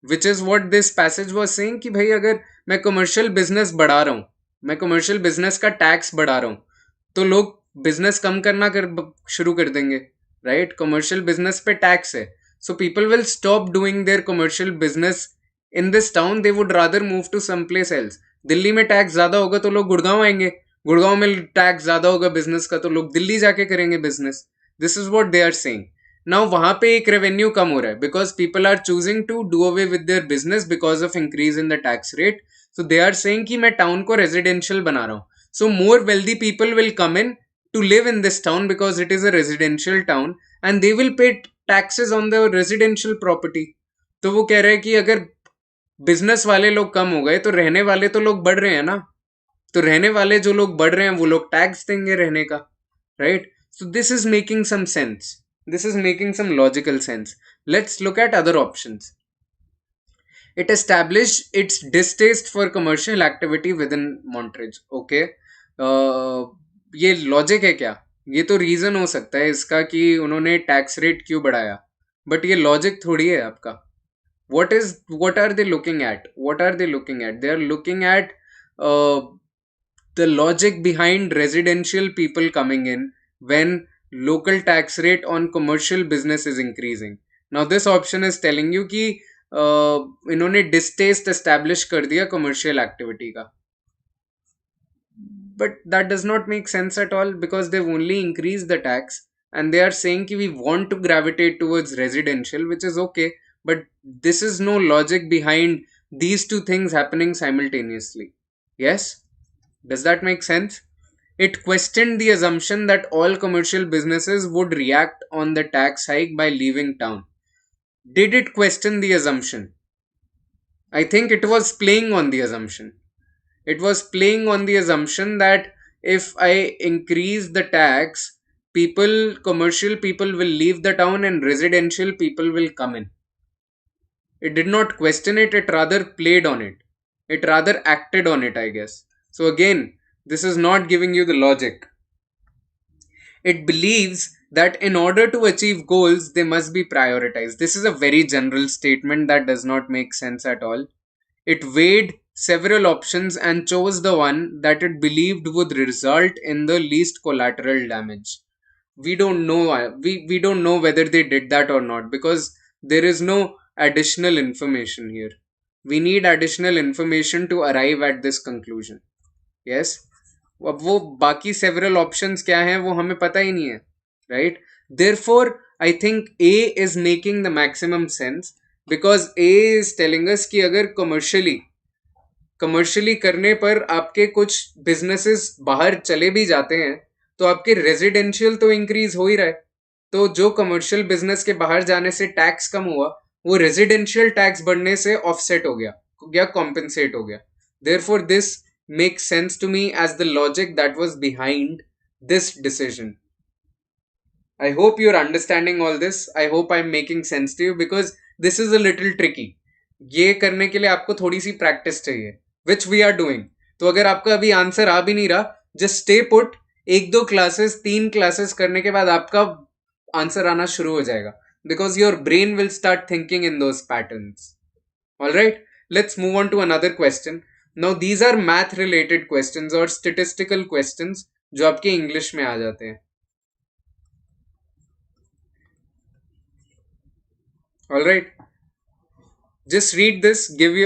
Which is what this passage was saying कि भाई अगर मैं कमर्शियल बिजनेस बढ़ा रहा हूँ, मैं कमर्शियल बिजनेस का टैक्स बढ़ा रहा हूँ, तो लोग बिजनेस कम करना शुरू कर देंगे. राइट. कमर्शियल बिजनेस पे टैक्स है, so people will stop doing their commercial business in this town. They would rather move to some place else. Delhi में टैक्स ज्यादा होगा तो लोग गुड़गांव आएंगे, गुड़गांव में टैक्स ज्यादा होगा बिजनेस का तो लोग दिल्ली जाके करेंगे business. This is what they are saying. Now वहां पे एक रेवेन्यू कम हो रहा है because people are choosing to do away with their business because of increase in the tax rate. So they are saying कि मैं टाउन को रेजिडेंशियल बना रहा हूँ, so more wealthy people will come in to live in this town because it is a residential town and they will pay taxes on the residential property. तो वो कह रहे हैं कि अगर बिजनेस वाले लोग कम हो गए तो रहने वाले तो लोग बढ़ रहे हैं ना, तो रहने वाले जो लोग बढ़ रहे हैं वो लोग टैक्स देंगे रहने का. Right. So this is making some sense, this is making some logical sense. Let's look at other options. It established its district for commercial activity within Montridge. Okay. ये लॉजिक है क्या? ये तो reason हो सकता है इसका कि उन्होंने टैक्स रेट क्यों बढ़ाया, बट ये लॉजिक थोड़ी है आपका. What are they looking at? What are they looking at? They are looking at the logic behind residential people coming in when local tax rate on commercial business is increasing. Now this option is telling you कि इन्होंने distaste establish कर दिया commercial activity का. But that does not make sense at all because they've only increased the tax and they are saying कि we want to gravitate towards residential, which is okay. But this is no logic behind these two things happening simultaneously. Yes? Does that make sense? It questioned the assumption that all commercial businesses would react on the tax hike by leaving town. Did it question the assumption? I think it was playing on the assumption. It was playing on the assumption that if I increase the tax, commercial people will leave the town and residential people will come in. It did not question it, it rather played on it. It rather acted on it, I guess. So again, this is not giving you the logic. It believes that in order to achieve goals, they must be prioritized. This is a very general statement that does not make sense at all. It weighed several options and chose the one that it believed would result in the least collateral damage. We don't know. We don't know whether they did that or not because there is no additional information here. We need additional information to arrive at this conclusion. Yes. अब वो बाकी several options क्या हैं वो हमें पता ही नहीं है. Right. Therefore, I think A is making the maximum sense because A is telling us कि अगर commercially कमर्शियली करने पर आपके कुछ बिजनेसेस बाहर चले भी जाते हैं, तो आपके रेजिडेंशियल तो इंक्रीज हो ही रहा है। तो जो कमर्शियल बिजनेस के बाहर जाने से टैक्स कम हुआ, वो रेजिडेंशियल टैक्स बढ़ने से ऑफसेट हो गया या कॉम्पेंसेट हो गया। Therefore this makes sense to me as the logic that was behind this decision. I hope you're understanding all this. I hope I'm making sense to you because this is a little tricky. ये करने के लिए आपको थोड़ी सी practice चाहिए, which we are doing. तो अगर आपका अभी आंसर आ भी नहीं रहा, जस्ट स्टे पुट। एक दो क्लासेस, तीन क्लासेस करने के बाद आपका आंसर आना शुरू हो जाएगा, because your brain will start thinking in those patterns. All right, let's move on to another question. Now these are math related questions और स्टेटिस्टिकल क्वेश्चंस जो आपके इंग्लिश में आ जाते हैं। All right, just read this.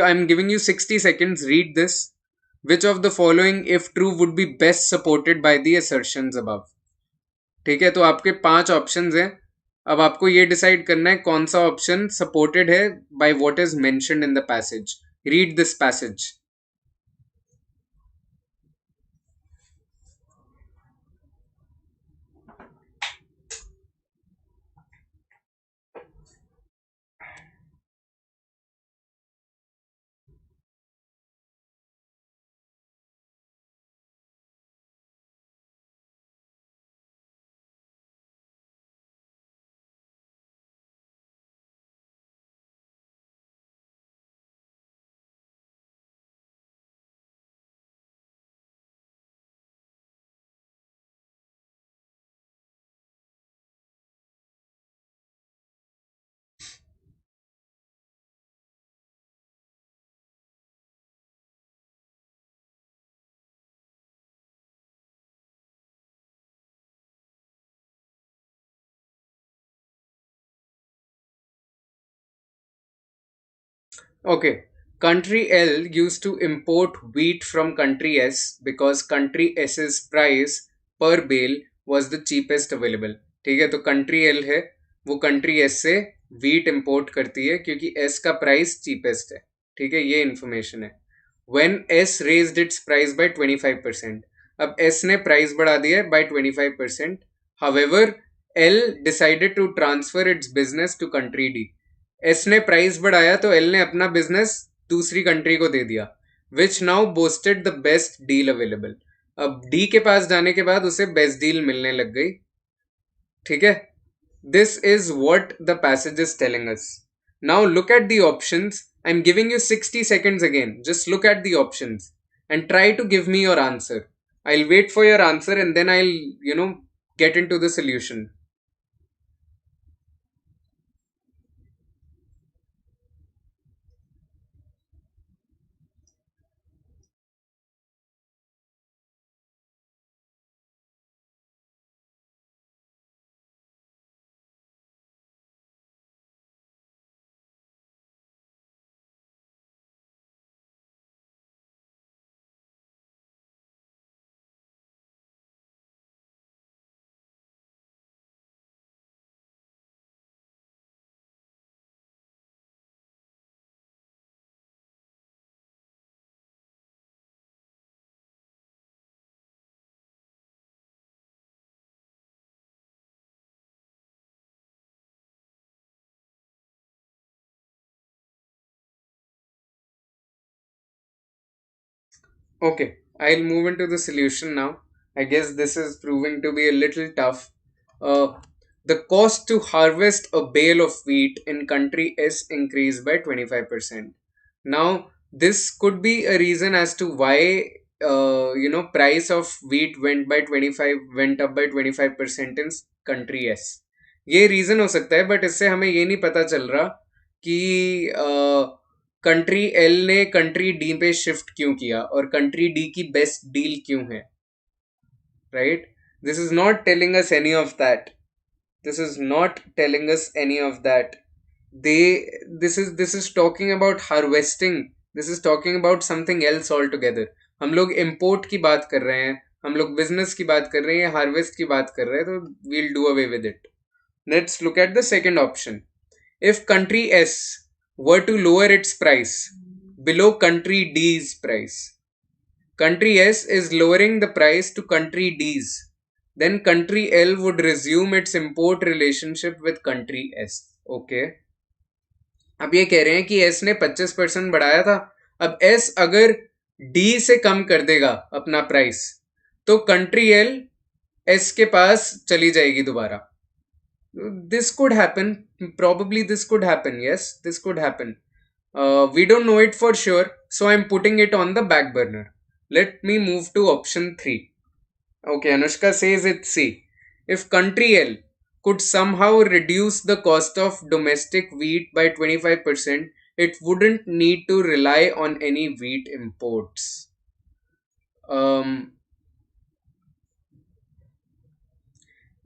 I'm giving you 60 seconds. Read this. Which of the following, if true, would be best supported by the assertions above? ठीक है, तो आपके पांच ऑप्शंस हैं। अब आपको ये डिसाइड करना है कौन सा ऑप्शन सपोर्टेड है by what is mentioned in the passage. Read this passage. Okay. Country L used to import wheat from country S because country S's price per bale was the cheapest available. ठीक है, तो country L है, वो country S से wheat import करती है क्योंकि S का प्राइस चीपेस्ट है। ठीक है, ये इन्फॉर्मेशन है। When S raised its price by 25%, अब S ने प्राइस बढ़ा दिया है by 25%. However, L decided to transfer its business to country D. S ने प्राइस बढ़ाया तो एल ने अपना बिजनेस दूसरी कंट्री को दे दिया, विच now boasted the best deal available. अब डी के पास जाने के बाद उसे बेस्ट डील मिलने लग गई। ठीक है, this is what the passage is telling us. Now look at the options. I am giving you 60 seconds अगेन। Just look at the options and try to give me your answer. I will wait for your answer and then I will get into the solution. Okay, I'll move into the solution now. I guess this is proving to be a little tough. Uh, the cost to harvest a bale of wheat in country S increased by 25%. Now, this could be a reason as to why price of wheat went up by 25% in country S. ये reason हो सकता है, but इससे हमें ये नहीं पता चल रहा कि कंट्री एल ने कंट्री डी पे शिफ्ट क्यों किया और कंट्री डी की बेस्ट डील क्यों है। Right, this is not telling us any of that. This is not telling us any of that. They this is talking about harvesting. This is talking about something else all together. हम लोग import की बात कर रहे हैं, हम लोग business की बात कर रहे हैं, हार्वेस्ट की बात कर रहे हैं, तो we'll do away with it. Let's look at the second option. If country S were to lower its price, below country D's price. Country S is lowering the price to country D's. Then country L would resume its import relationship with country S. Okay. अब ये कह रहे हैं कि S ने 25% बढ़ाया था. अब S अगर D से कम कर देगा अपना प्राइस तो कंट्री L S के पास चली जाएगी दोबारा. This could happen. Probably this could happen. Yes, this could happen. We don't know it for sure, so I'm putting it on the back burner. Let me move to option 3. Okay, Anushka says it's C. If country L could somehow reduce the cost of domestic wheat by 25%, it wouldn't need to rely on any wheat imports.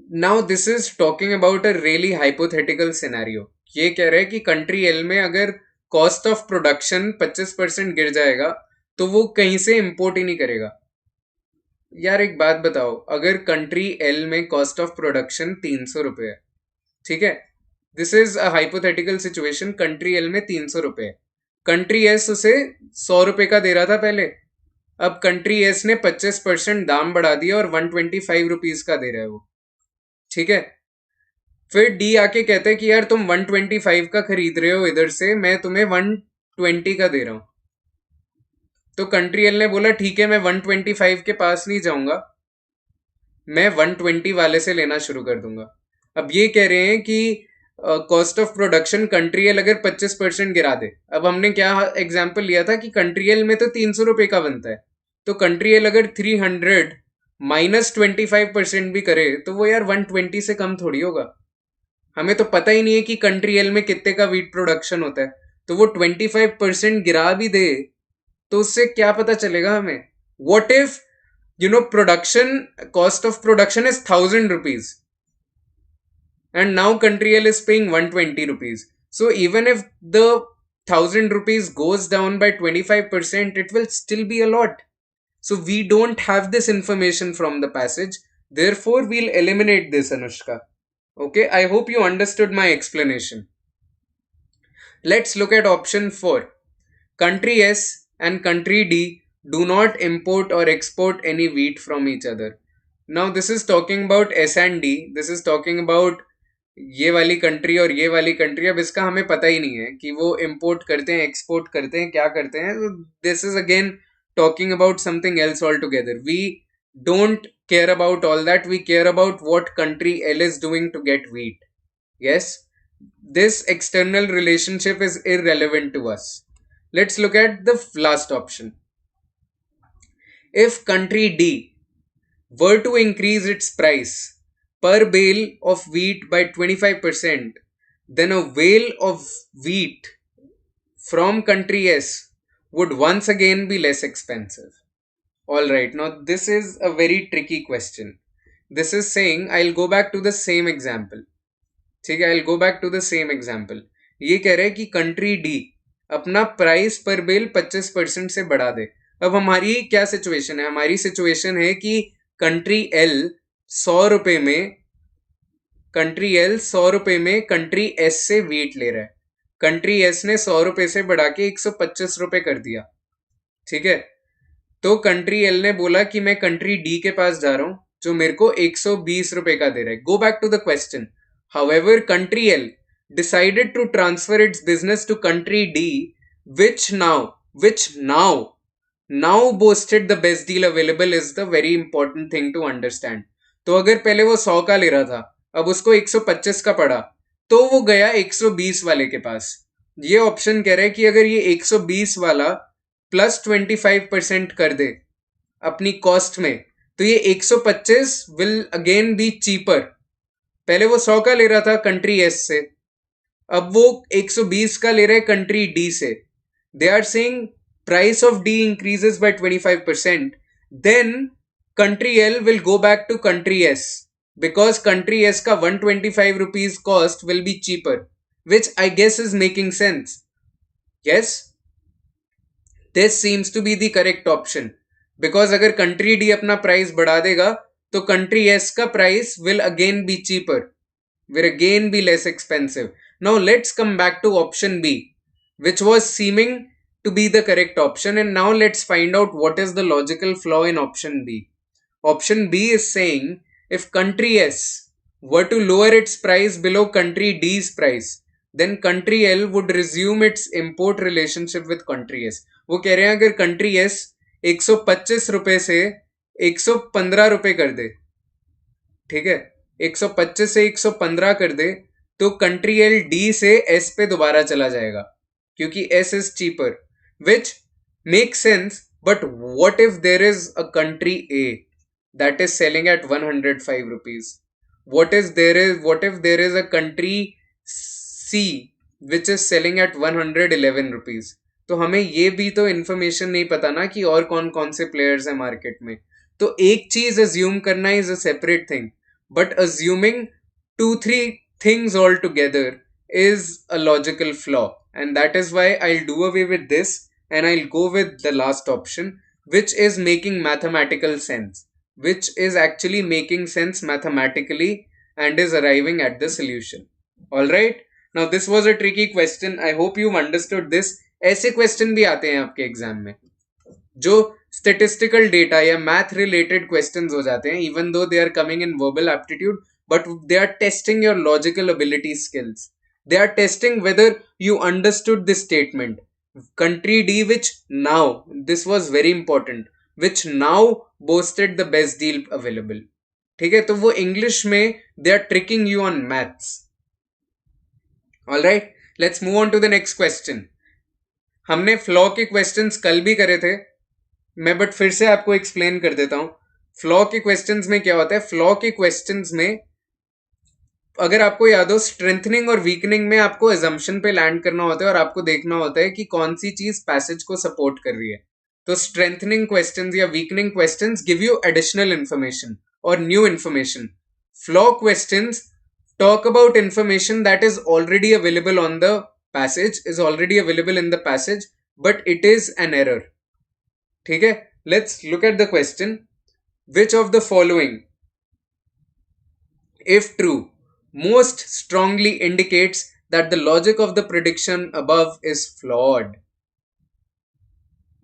Now this is talking about a really hypothetical scenario. ये कह रहा है कि country L में अगर cost of production 25% गिर जाएगा तो वो कहीं से इंपोर्ट ही नहीं करेगा. यार एक बात बताओ, अगर कंट्री एल में कॉस्ट ऑफ प्रोडक्शन 300 रुपये है, ठीक है, this is a hypothetical situation, country L में 300 रुपये है, कंट्री एस उसे 100 रुपये का दे रहा था पहले, अब कंट्री एस ने 25% दाम बढ़ा दिया और 125 रुपीज का दे रहा है वो, ठीक है. फिर डी आके कहते हैं कि यार तुम 125 का खरीद रहे हो इधर से, मैं तुम्हें 120 का दे रहा हूं. तो कंट्री एल ने बोला ठीक है, मैं 125 के पास नहीं जाऊंगा, मैं 120 वाले से लेना शुरू कर दूंगा. अब ये कह रहे हैं कि cost of production country L अगर 25% गिरा दे, अब हमने क्या एग्जाम्पल लिया था कि कंट्री एल में तो 300 रुपये का बनता है, तो कंट्री एल अगर 300 माइनस 25% भी करे तो वो यार 120 से कम थोड़ी होगा. हमें तो पता ही नहीं है कि कंट्री एल में कितने का वीट प्रोडक्शन होता है, तो वो 25% गिरा भी दे तो उससे क्या पता चलेगा हमें. What if production cost of production is 1000 rupees and now country L is paying 120 rupees. So even if the 1000 rupees goes down by 25%, it will still be a lot. So we don't have this information from the passage. Therefore, we'll eliminate this, Anushka. Okay, I hope you understood my explanation. Let's look at option 4. Country S and country D do not import or export any wheat from each other. Now this is talking about S and D. This is talking about ये वाली country और ये वाली country. अब इसका हमें पता ही नहीं है कि वो इंपोर्ट करते हैं, एक्सपोर्ट करते हैं, क्या करते हैं. This is again talking about something else all together. We don't care about all that. We care about what country L is doing to get wheat. Yes, this external relationship is irrelevant to us. Let's look at the last option. If country D were to increase its price per bale of wheat by 25%, then a bale of wheat from country S would once again be less expensive. Alright, now this is a very tricky question. This is saying I'll go back to the same example. ठीक है, I'll go back to the same example. ये कह रहे हैं कि country D अपना price पर bell 25% से बढ़ा दे. अब हमारी क्या सिचुएशन है? हमारी सिचुएशन है कि कंट्री एल 100 रुपये में कंट्री एस से वीट ले रहा है. कंट्री एस ने 100 रुपये से बढ़ा के 125 रुपये कर दिया, ठीक है. तो कंट्री एल ने बोला कि मैं कंट्री डी के पास जा रहा हूं जो मेरे को 120 रुपये का दे रहा है. Go back to the question. However country L decided to transfer its business to country D which now boasted the best deal available is the very important thing to understand. तो अगर पहले वो 100 का ले रहा था, अब उसको 125 का पड़ा, तो वो गया 120 वाले के पास. ये ऑप्शन कह रहा है कि अगर ये 120 वाला प्लस 25% कर दे अपनी कॉस्ट में, तो ये 125 विल अगेन बी चीपर. पहले वो 100 का ले रहा था कंट्री एस से, अब वो 120 का ले रहे कंट्री डी से. They are saying price of D increases by 25%, then country L will go back to country S because country S का 125 rupees cost will be cheaper, which I guess is making sense. Yes, this seems to be the correct option because अगर country D अपना price बढ़ा देगा तो country S का price will again be cheaper, will again be less expensive. Now let's come back to option B, which was seeming to be the correct option. And now let's find out what is the logical flaw in option B. Option B is saying if country S were to lower its price below country D's price, then country L would resume its import relationship with country S. वो कह रहे हैं अगर country S 125 रुपए से 115 रुपए कर दे, ठीक है, 125 से 115 कर दे, तो कंट्री एल डी से एस पे दोबारा चला जाएगा क्योंकि S is cheaper, which make sense. But what if there is a country A that is selling at 105 rupees? What if there is a country C which is selling at 111 rupees? तो हमें ये भी तो information नहीं पता ना कि और कौन कौन से प्लेयर्स हैं मार्केट में. तो एक चीज अज्यूम करना is a separate thing, but assuming 2-3 things all together is a logical flaw, and that is why I'll do away with this and I'll go with the last option, which is making mathematical sense, which is actually making sense mathematically and is arriving at the solution. All right, now this was a tricky question. I hope you've understood this. ऐसे question भी आते हैं आपके exam में जो statistical data या math related questions हो जाते हैं, even though they are coming in verbal aptitude, but they are testing your logical ability skills. They are testing whether you understood this statement. Country D which now, this was very important, which now boasted the best deal available. ठीक है, तो वो English में they are tricking you on maths. Alright, let's move on to the next question. हमने flaw के questions कल भी करे थे, मैं बट फिर से आपको एक्सप्लेन कर देता हूं. फ्लॉ के क्वेश्चंस में क्या होता है? फ्लॉ के क्वेश्चंस में अगर आपको याद हो, स्ट्रेंथनिंग और वीकनिंग में आपको एजम्पशन पे लैंड करना होता है और आपको देखना होता है कि कौन सी चीज पैसेज को सपोर्ट कर रही है. तो स्ट्रेंथनिंग क्वेश्चंस या weakening questions give you additional information और new information. Flaw questions talk about information that is already available on the passage, is already available in the passage, but it is an error. ठीक है, let's look at the question. Which of the following, if true, most strongly indicates that the logic of the prediction above is flawed?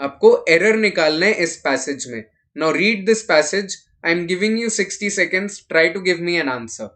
आपको error निकालना है इस passage में. Now read this passage. I am giving you 60 seconds. Try to give me an answer.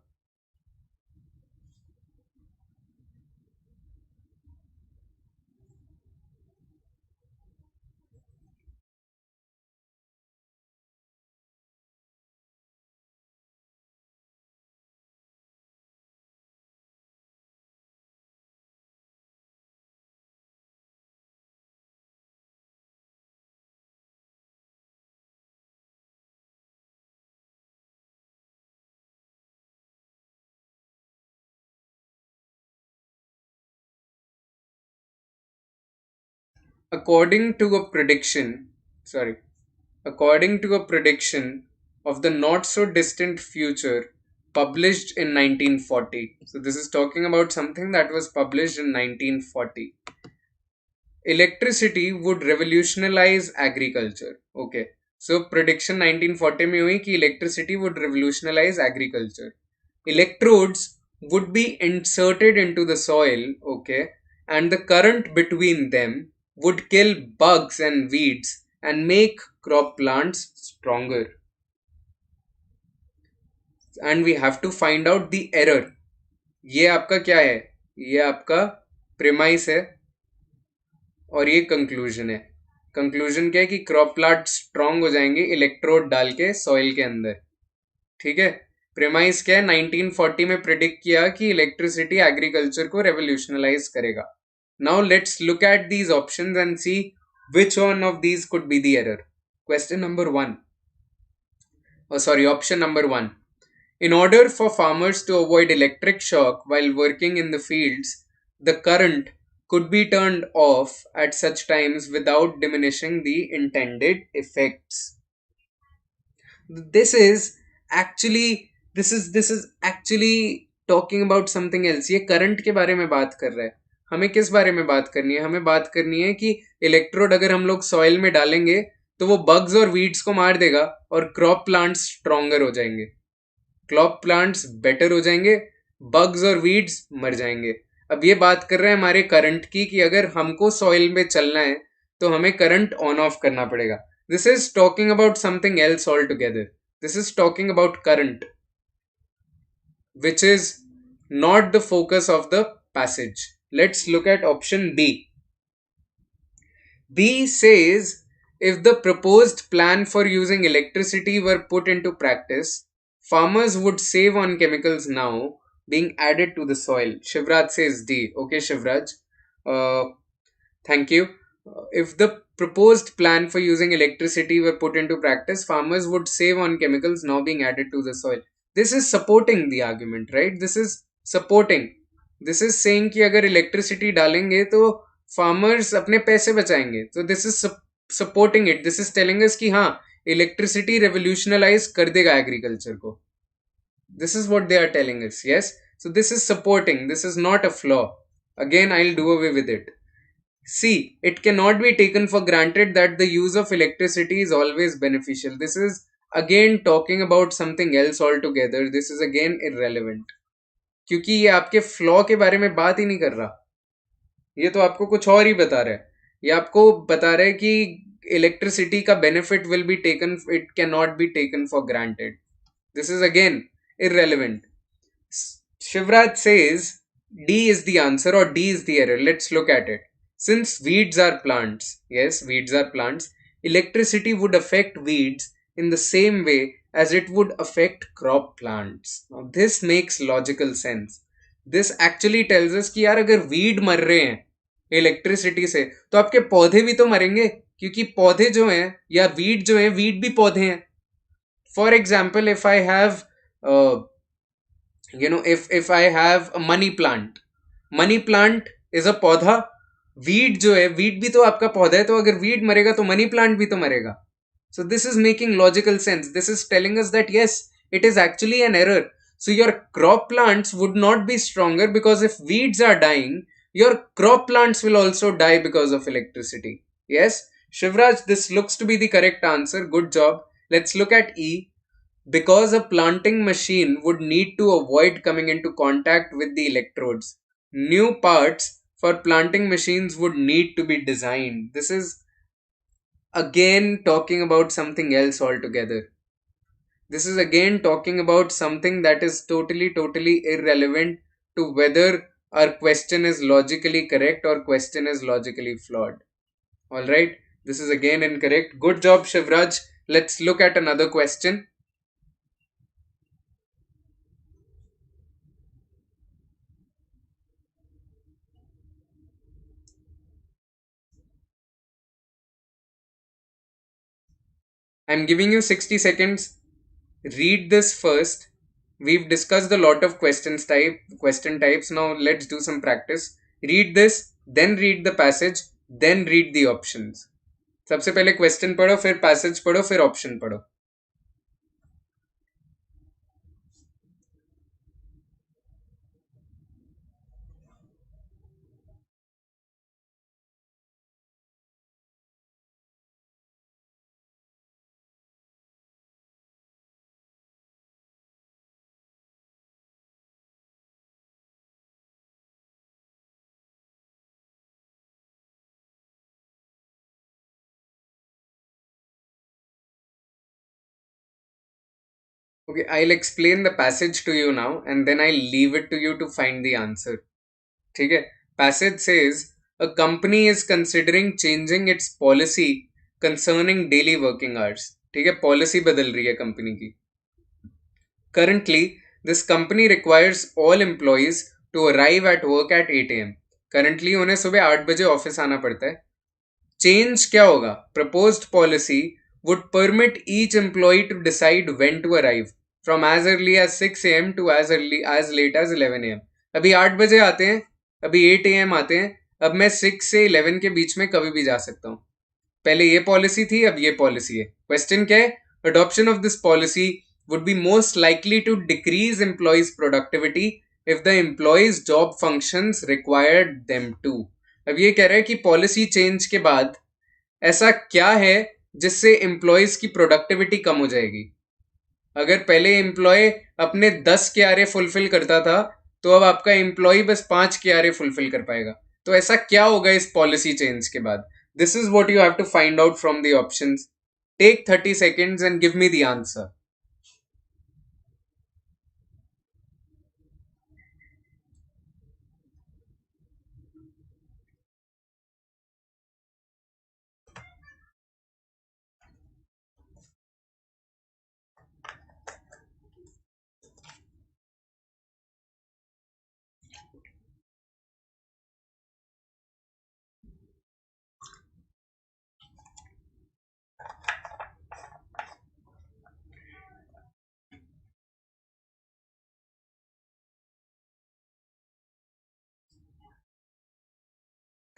According to a prediction, according to a prediction of the not so distant future published in 1940. So this is talking about something that was published in 1940. Electricity would revolutionize agriculture. Okay. So prediction 1940 में हुई कि electricity would revolutionize agriculture. Electrodes would be inserted into the soil, okay, and the current between them would kill bugs and weeds and make crop plants stronger. And we have to find out the error. ये आपका क्या है? ये आपका premise है और ये conclusion है. कंक्लूजन क्या है कि क्रॉप प्लांट स्ट्रांग हो जाएंगे इलेक्ट्रोड डाल के सॉइल के अंदर. ठीक है, प्रेमाइस क्या है? 1940 में प्रिडिक्ट किया कि इलेक्ट्रिसिटी एग्रीकल्चर को रेवोल्यूशनलाइज करेगा. Now let's look at these options and see which one of these could be the error. Question number 1, option number 1. In order for farmers to avoid electric shock while working in the fields, the current could be turned off at such times without diminishing the intended effects. This is actually talking about something else. ये current के बारे में बात कर रहा है. हमें किस बारे में बात करनी है? हमें बात करनी है कि इलेक्ट्रोड अगर हम लोग सॉइल में डालेंगे तो वो बग्स और वीड्स को मार देगा और क्रॉप प्लांट्स स्ट्रॉन्गर हो जाएंगे, क्रॉप प्लांट्स बेटर हो जाएंगे, बग्स और वीड्स मर जाएंगे. अब ये बात कर रहे हैं हमारे करंट की कि अगर हमको सॉइल में चलना है तो हमें करंट ऑन ऑफ करना पड़ेगा. This is talking about something else all together. This is talking about current, which is not the focus of the passage. Let's look at option B. B says if the proposed plan for using electricity were put into practice, farmers would save on chemicals now being added to the soil. Shivraj says D. Okay, Shivraj. Uh, Thank you. If the proposed plan for using electricity were put into practice, farmers would save on chemicals now being added to the soil. This is supporting the argument, right? This is supporting. This is saying कि अगर electricity डालेंगे तो farmers अपने पैसे बचाएंगे. So this is supporting it. This is telling us कि हाँ electricity revolutionize कर देगा agriculture को. This is what they are telling us. Yes. So this is supporting. This is not a flaw. Again, I'll do away with it. C. It cannot be taken for granted that the use of electricity is always beneficial. This is again talking about something else altogether. This is again irrelevant. क्योंकि ये आपके flaw के बारे में बात ही नहीं कर रहा. ये तो आपको कुछ और ही बता रहा है. ये आपको बता रहा है कि इलेक्ट्रिसिटी का benefit will be taken, it can not be taken for granted. This is again irrelevant. Shivraj says D is the answer or D is the error. Let's look at it. Since weeds are plants, yes, weeds are plants, electricity would affect weeds in the same way as it would affect crop plants. Now, this makes logical sense. This actually tells us कि यार अगर weed मर रहे हैं electricity से तो आपके पौधे भी तो मरेंगे, क्योंकि पौधे जो हैं या weed जो हैं, weed भी पौधे हैं. For example, if I have if I have a money plant is a पौधा. वीड जो है, वीड भी तो आपका पौधा है, तो अगर वीड मरेगा तो मनी प्लांट भी तो मरेगा. So this is making logical sense. This is telling us that yes, it is actually an error. So your crop plants would not be stronger because if weeds are dying, your crop plants will also die because of electricity. Yes, Shivraj, this looks to be the correct answer. Good job. Let's look at E. Because a planting machine would need to avoid coming into contact with the electrodes, new parts for planting machines would need to be designed. This is again talking about something else altogether. This is again talking about something that is totally irrelevant to whether our question is logically correct or question is logically flawed. Alright, this is again incorrect. Good job, Shivraj. Let's look at another question. I'm giving you 60 seconds. Read this first. We've discussed a lot of question types. Now let's do some practice. Read this, then read the passage, then read the options. सबसे पहले question पढ़ो, फिर passage पढ़ो, फिर option पढ़ो. Okay, I'll explain the passage to you now and then I'll leave it to you to find the answer. ठीक है? Passage says a company is considering changing its policy concerning daily working hours. ठीक है? Policy बदल रही है company की. Currently, this company requires all employees to arrive at work at 8 a.m. Currently, उन्हें सुबह 8 बजे ऑफिस आना पड़ता है. Change क्या होगा? Proposed policy would permit each employee to decide when to arrive from as early as 6 a.m. to as late as 11 a.m. अभी 8 बजे आते हैं, अभी 8 a.m. आते हैं, अब मैं 6 से 11 के बीच में कभी भी जा सकता हूँ. पहले ये पॉलिसी थी, अब ये पॉलिसी है. क्वेश्चन क्या है? Adoption of this policy would be most likely to decrease employees' productivity if the employees' job functions required them to. अब ये कह रहा है कि पॉलिसी चेंज के बाद ऐसा क्या है जिससे एम्प्लॉयज की प्रोडक्टिविटी कम हो जाएगी. अगर पहले एम्प्लॉय अपने 10 KRA फुलफिल करता था तो अब आपका एम्प्लॉय बस 5 KRA फुलफिल कर पाएगा. तो ऐसा क्या होगा इस पॉलिसी चेंज के बाद? This is what you have to find out from the options. Take 30 seconds and give me the answer.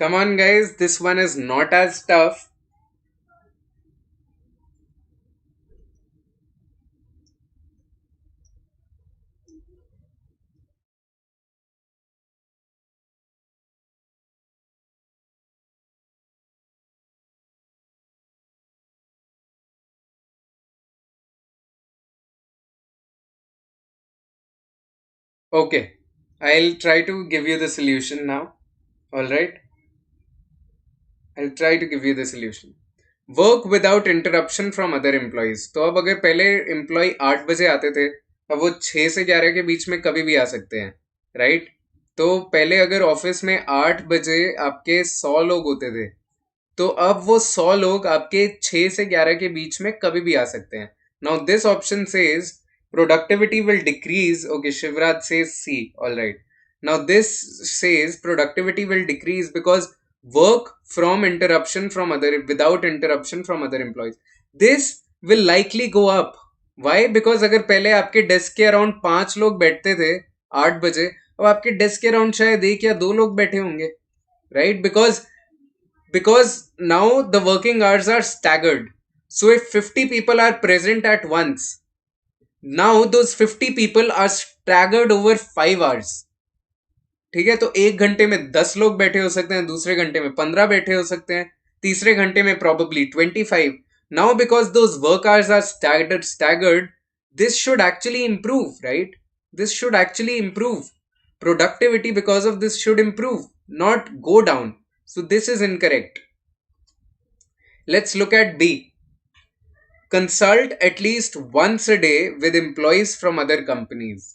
Come on, guys, this one is not as tough. Okay, I'll try to give you the solution now. Alright, I'll try to give you the solution. Work without interruption from other employees. तो अब अगर पहले employ 8 बजे आते थे, अब वो 6 से 11 के बीच में कभी भी आ सकते हैं, राइट? तो पहले अगर ऑफिस में 8 बजे आपके 100 लोग होते थे, तो अब वो 100 लोग आपके 6 से 11 के बीच में कभी भी आ सकते हैं. Now this option says productivity will decrease. Okay, Shivraj says C. Alright, now this says productivity will decrease because work from interruption from other without interruption from other employees. This will likely go up. Why? Because अगर पहले आपके desk के around 5 लोग बैठते थे 8 बजे, अब आपके डेस्क के अराउंड शायद 1 या 2 लोग बैठे होंगे, right? Because now the working hours are staggered. So if 50 people are present at once, now those 50 people are staggered over 5 hours. ठीक है, तो 1 घंटे में 10 लोग बैठे हो सकते हैं, दूसरे घंटे में 15 बैठे हो सकते हैं, तीसरे घंटे में probably 25. Now because those work hours are staggered, this should actually improve, right? This should actually improve. Productivity because of this should improve, not go down. So this is incorrect. Let's look at B. Consult at least once a day with employees from other companies.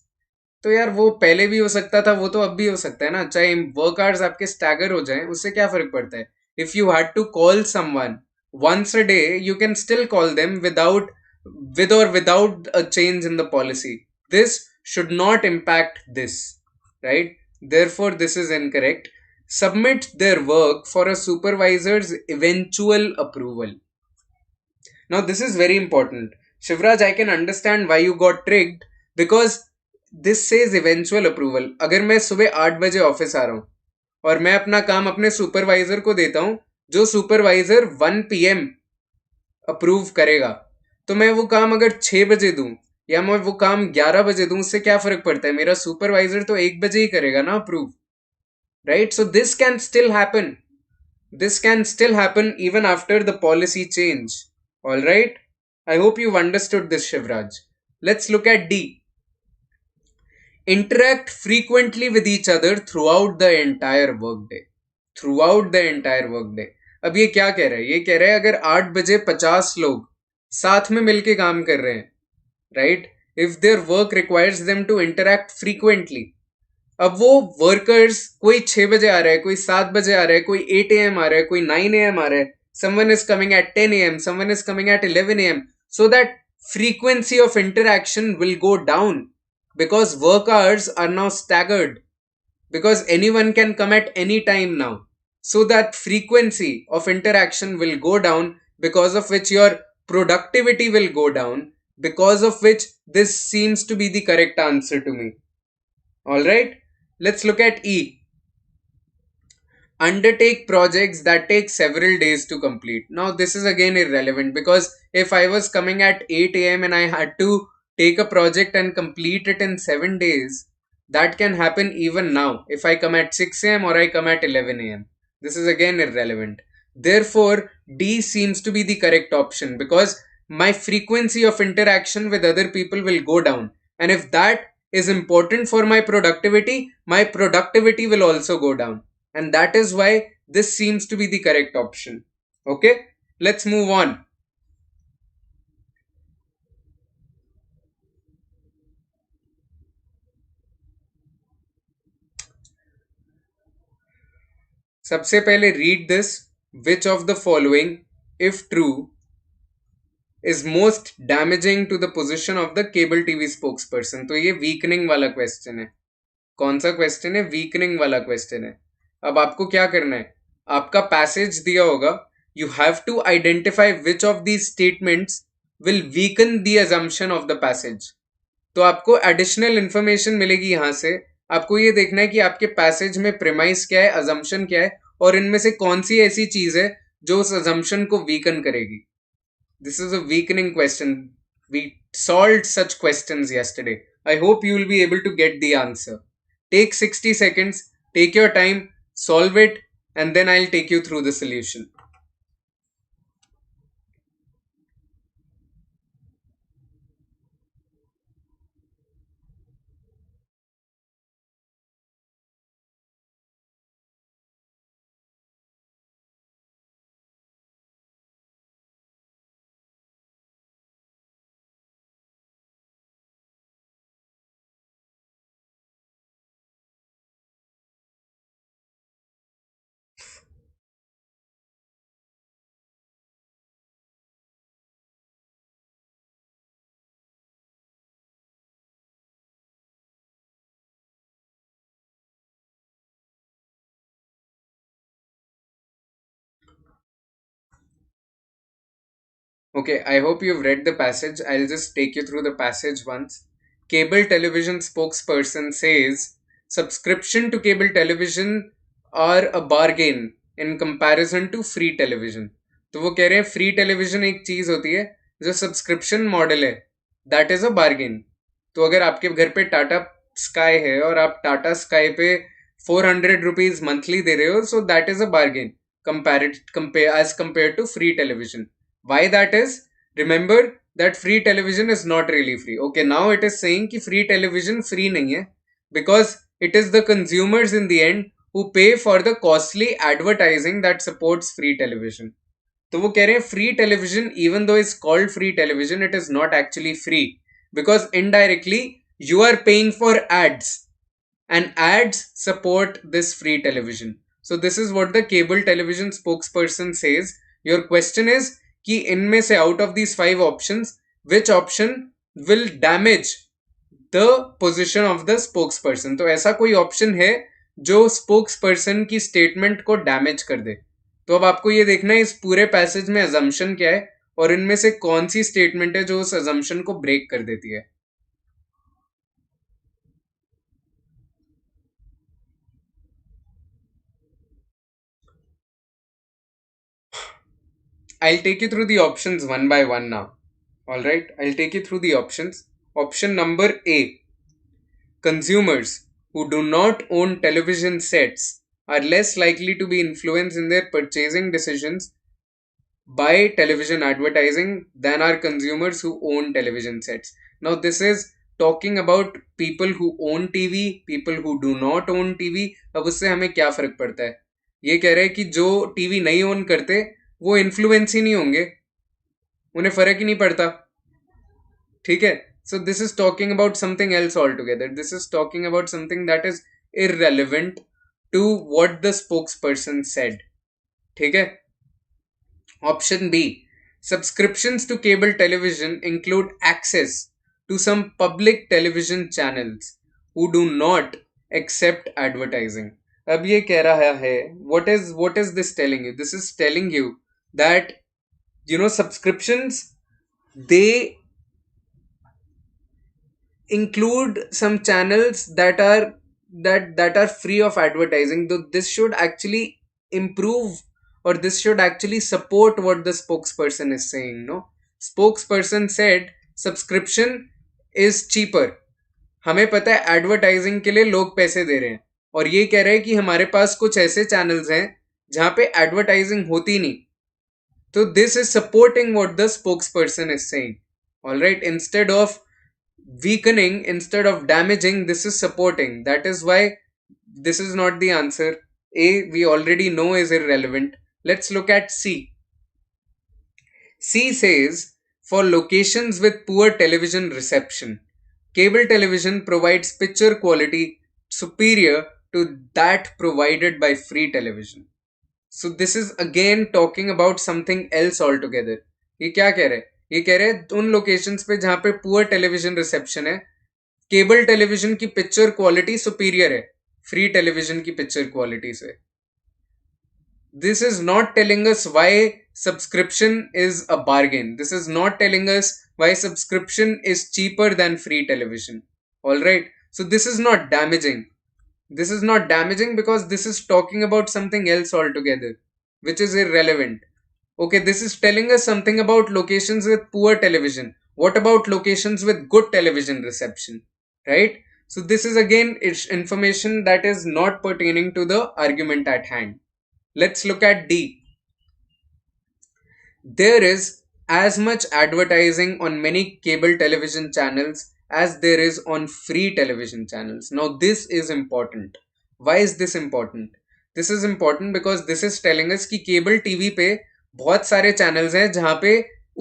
तो यार वो पहले भी हो सकता था, वो तो अब भी हो सकता है ना. चाहे वर्क आवर्स आपके स्टैगर हो जाएं, उससे क्या फर्क पड़ता है? If you had to call someone once a day, you can still call them without a change in the policy. This should not impact this, right? Therefore, this is incorrect. Submit their work for a supervisor's eventual approval. Now, this is very important. Shivraj, I can understand why you got tricked because this says eventual approval. अगर मैं सुबह 8 बजे office आ रहा हूँ और मैं अपना काम अपने सुपरवाइजर को देता हूँ, जो सुपरवाइजर 1 PM अप्रूव करेगा, तो मैं वो काम अगर 6 बजे दूं या मैं वो काम 11 बजे दूं, उससे क्या फर्क पड़ता है? मेरा सुपरवाइजर तो 1 बजे ही करेगा ना approve, right? So this can still happen. This can still happen even after the policy change. Alright? I hope you've understood this, Shivraj. Let's look at D. Interact frequently with each other throughout the entire workday. Throughout the entire workday. अब ये क्या कह रहा है? ये कह रहा है अगर 8 बजे 50 लोग साथ में मिलके काम कर रहे हैं, right? If their work requires them to interact frequently, अब वो वर्कर्स कोई 6 बजे आ रहा है, कोई 7 बजे आ रहा है, कोई 8 AM आ रहा है, कोई 9 AM आ रहा है, someone is coming at 10 AM, someone is coming at 11 AM, so that frequency of interaction will go down because work hours are now staggered, because anyone can come at any time now, so that frequency of interaction will go down, because of which your productivity will go down, because of which this seems to be the correct answer to me. All right, let's look at E. Undertake projects that take several days to complete. Now this is again irrelevant, because if I was coming at 8 AM and I had to take a project and complete it in 7 days, that can happen even now if I come at 6 AM or I come at 11 AM. This is again irrelevant. Therefore, D seems to be the correct option, because my frequency of interaction with other people will go down, and if that is important for my productivity will also go down, and that is why this seems to be the correct option. Okay, let's move on. सबसे पहले read this. Which of the following, if true, is most damaging to the position of the cable TV spokesperson. तो ये weakening वाला question है. कौन सा question है? Weakening वाला क्वेश्चन है. अब आपको क्या करना है? आपका पैसेज दिया होगा. You have to identify which of these statements will weaken the assumption of the passage. तो आपको एडिशनल इंफॉर्मेशन मिलेगी यहां से. आपको ये देखना है कि आपके पैसेज में प्रेमाइस क्या है, अजम्पशन क्या है, और इनमें से कौन सी ऐसी चीज है जो उस अजम्पशन को वीकन करेगी. This is a weakening question. We solved such questions yesterday. I hope you will be able to get the answer. Take 60 seconds, take your time, solve it, and then I'll take you through the solution. Okay, I hope you've read the passage. I'll just take you through the passage once. Cable television spokesperson says subscription to cable television are a bargain in comparison to free television. तो वो कह रहे हैं free television एक चीज होती है, जो सब्सक्रिप्शन मॉडल है दैट इज अ बार्गेन. तो अगर आपके घर पे टाटा स्काई है और आप टाटा स्काई पे 400 रुपीज मंथली दे रहे हो, so that is a bargain compare as compared to free television. Why that is? Remember that free television is not really free. Okay, now it is saying कि free television free नहीं है, because it is the consumers in the end who pay for the costly advertising that supports free television. तो वो कह रहे हैं free television, even though it's called free television, it is not actually free, because indirectly you are paying for ads, and ads support this free television. So this is what the cable television spokesperson says. Your question is कि इनमें से out of these 5 options, which option will damage the position of the spokesperson. तो ऐसा कोई option है जो spokesperson की statement को डैमेज कर दे. तो अब आपको ये देखना है इस पूरे पैसेज में अजम्पशन क्या है और इनमें से कौन सी स्टेटमेंट है जो उस अजम्पशन को ब्रेक कर देती है. I'll take you through the options one by one now. Alright, I'll take you through the options. Option number A. Consumers who do not own television sets are less likely to be influenced in their purchasing decisions by television advertising than are consumers who own television sets. Now, this is talking about people who own TV, people who do not own TV. अब उससे हमें क्या फर्क पड़ता है? ये कह रहे हैं कि जो टीवी नहीं ओन करते वो इन्फ्लुएंस ही नहीं होंगे, उन्हें फर्क ही नहीं पड़ता. ठीक है. So this is talking about something else altogether. This is talking about something that is irrelevant to what the spokesperson said. ठीक है. Option B. Subscriptions to cable television include access to some public television channels who do not accept advertising. अब ये कह रहा है, what is this telling you? This is telling you that subscriptions, they include some channels that are free of advertising. Though this should actually improve, or this should actually support what the spokesperson is saying. No, spokesperson said subscription is cheaper. हमें पता है advertising के लिए लोग पैसे दे रहे हैं, और ये कह रहे हैं कि हमारे पास कुछ ऐसे चैनल्स हैं जहां पे एडवर्टाइजिंग होती नहीं. तो this is supporting what the spokesperson is saying. Alright, instead of weakening, instead of damaging, this is supporting. That is why this is not the answer. A, we already know, is irrelevant. Let's look at C. C says, for locations with poor television reception, cable television provides picture quality superior to that provided by free television. So this is again talking about something else altogether. ये क्या कह रहे हैं? ये कह रहे हैं उन लोकेशंस पे जहां पे पुअर टेलीविजन रिसेप्शन है, केबल टेलीविजन की पिक्चर क्वालिटी सुपीरियर है फ्री टेलीविजन की पिक्चर क्वालिटी से. This is not telling us why subscription is a bargain. This is not telling us why subscription is cheaper than free television. Alright, so this is not damaging. This is not damaging because this is talking about something else altogether, which is irrelevant. Okay, this is telling us something about locations with poor television. What about locations with good television reception? Right? So this is again information that is not pertaining to the argument at hand. Let's look at D. There is as much advertising on many cable television channels as there is on free television channels. Now, this is important. Why is this important? This is important because this is telling us कि cable TV पे बहुत सारे channels हैं जहाँ पे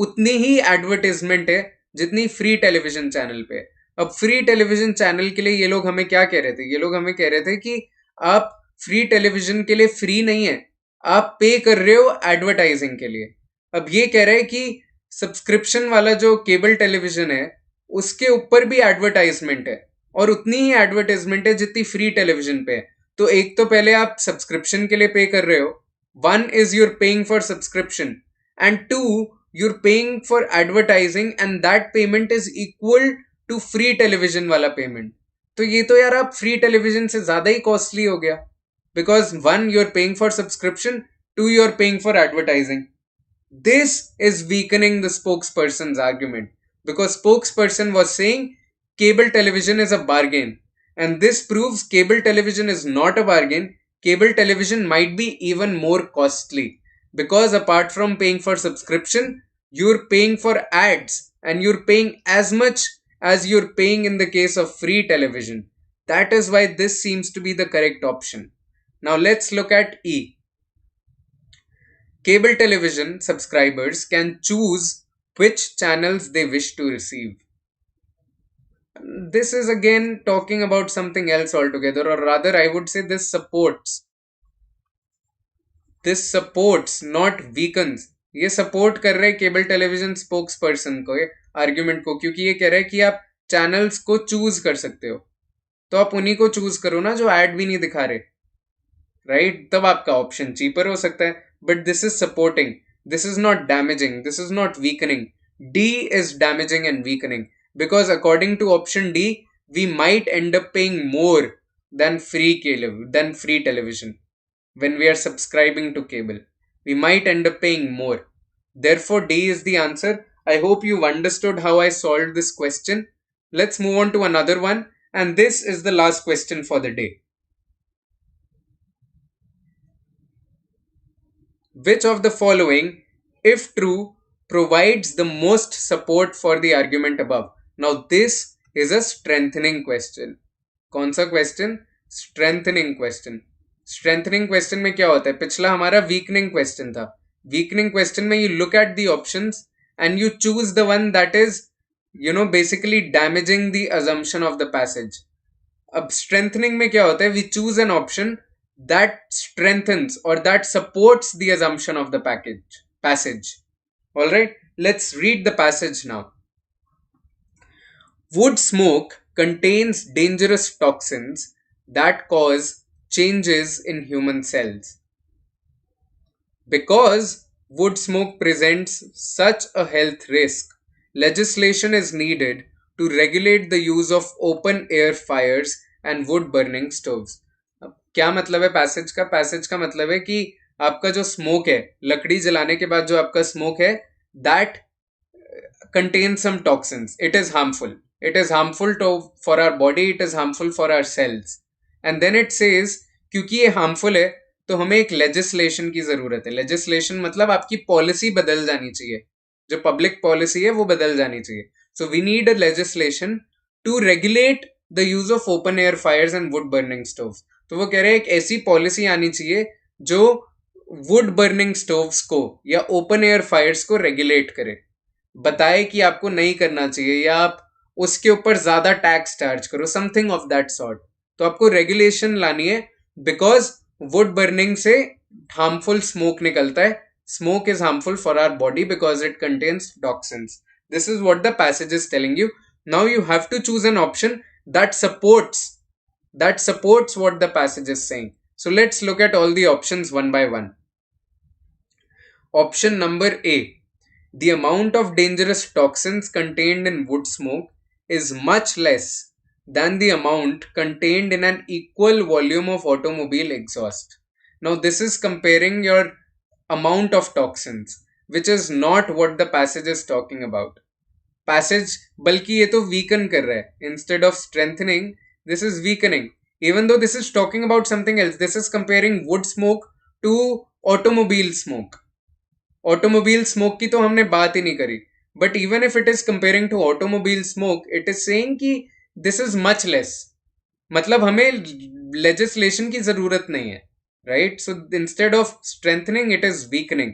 उतनी ही advertisement है जितनी free television channel पे. अब फ्री टेलीविजन चैनल के लिए ये लोग हमें क्या कह रहे थे? ये लोग हमें कह रहे थे कि आप फ्री टेलीविजन के लिए फ्री नहीं है, आप पे कर रहे हो एडवर्टाइजिंग के लिए. अब ये कह रहे हैं कि सब्सक्रिप्शन वाला जो केबल टेलीविजन है उसके ऊपर भी एडवर्टाइजमेंट है और उतनी ही एडवर्टाइजमेंट है जितनी फ्री टेलीविजन पे है. तो एक तो पहले आप सब्सक्रिप्शन के लिए पे कर रहे हो, one is you're paying for subscription, and two you're paying for advertising, and that payment is equal to free television वाला पेमेंट. तो ये तो यार आप फ्री टेलीविजन से ज्यादा ही कॉस्टली हो गया, because one, you're paying for subscription, two, you're paying for advertising. This is weakening the spokesperson's argument, because spokesperson was saying cable television is a bargain, and this proves cable television is not a bargain. Cable television might be even more costly, because apart from paying for subscription, you're paying for ads, and you're paying as much as you're paying in the case of free television. That is why this seems to be the correct option. Now let's look at E. Cable television subscribers can choose which channels they wish to receive. This is again talking about something else altogether, or rather I would say this supports, not weakens. ये support कर रहे हैं cable television spokes person को, ये argument को, क्योंकि ये कह रहे हैं कि आप चैनल्स को चूज कर सकते हो, तो आप उन्हीं को चूज करो ना जो ऐड भी नहीं दिखा रहे, राइट? तब आपका ऑप्शन चीपर हो सकता है. But this is supporting, this is not damaging, this is not weakening. D is damaging and weakening, because according to option D, we might end up paying more than free television when we are subscribing to cable. We might end up paying more. Therefore, D is the answer. I hope you've understood how I solved this question. Let's move on to another one, and this is the last question for the day. Which of the following, if true, provides the most support for the argument above? Now this is a strengthening question. कौन सा question? Strengthening question. Strengthening question में क्या होता है? पिछला हमारा weakening question था. Weakening question में you look at the options and you choose the one that is, basically damaging the assumption of the passage. अब strengthening में क्या होता है? We choose an option that strengthens or that supports the assumption of the passage. Alright, let's read the passage now. Wood smoke contains dangerous toxins that cause changes in human cells. Because wood smoke presents such a health risk, legislation is needed to regulate the use of open air fires and wood burning stoves. अब क्या मतलब है passage का? Passage का मतलब है कि आपका जो स्मोक है, लकड़ी जलाने के बाद जो आपका स्मोक है, that contains some toxins. It is harmful. It is harmful for our body. It is harmful for our cells. And then it says, क्योंकि ये harmful है, तो हमें एक legislation की जरूरत है. Legislation मतलब आपकी पॉलिसी बदल जानी चाहिए. जो पब्लिक पॉलिसी है वो बदल जानी चाहिए. So we need a legislation to regulate the use of open air fires and wood burning stoves. तो वो कह रहे हैं एक ऐसी पॉलिसी आनी चाहिए जो वुड बर्निंग स्टोव्स को या ओपन एयर फायर्स को रेगुलेट करे, बताए कि आपको नहीं करना चाहिए या आप उसके ऊपर ज्यादा टैक्स चार्ज करो, समथिंग ऑफ दैट सॉर्ट। तो आपको रेगुलेशन लानी है, बिकॉज वुड बर्निंग से हार्मफुल स्मोक निकलता है। Smoke is harmful for our body because it contains toxins. This is what the passage is telling you. Now you have to choose an option that supports what the passage is saying. So let's look at all the options one by one. Option number A. The amount of dangerous toxins contained in wood smoke is much less than the amount contained in an equal volume of automobile exhaust. Now, this is comparing your amount of toxins, which is not what the passage is talking about. Passage बल्कि ये तो weaken कर रहा है, instead of strengthening this is weakening. Even though this is talking about something else, this is comparing wood smoke to automobile smoke. Automobile smoke की तो हमने बात ही नहीं करी, but even if it is comparing to automobile smoke, it is saying कि this is much less. मतलब हमें legislation की जरूरत नहीं है, right? So instead of strengthening, it is weakening.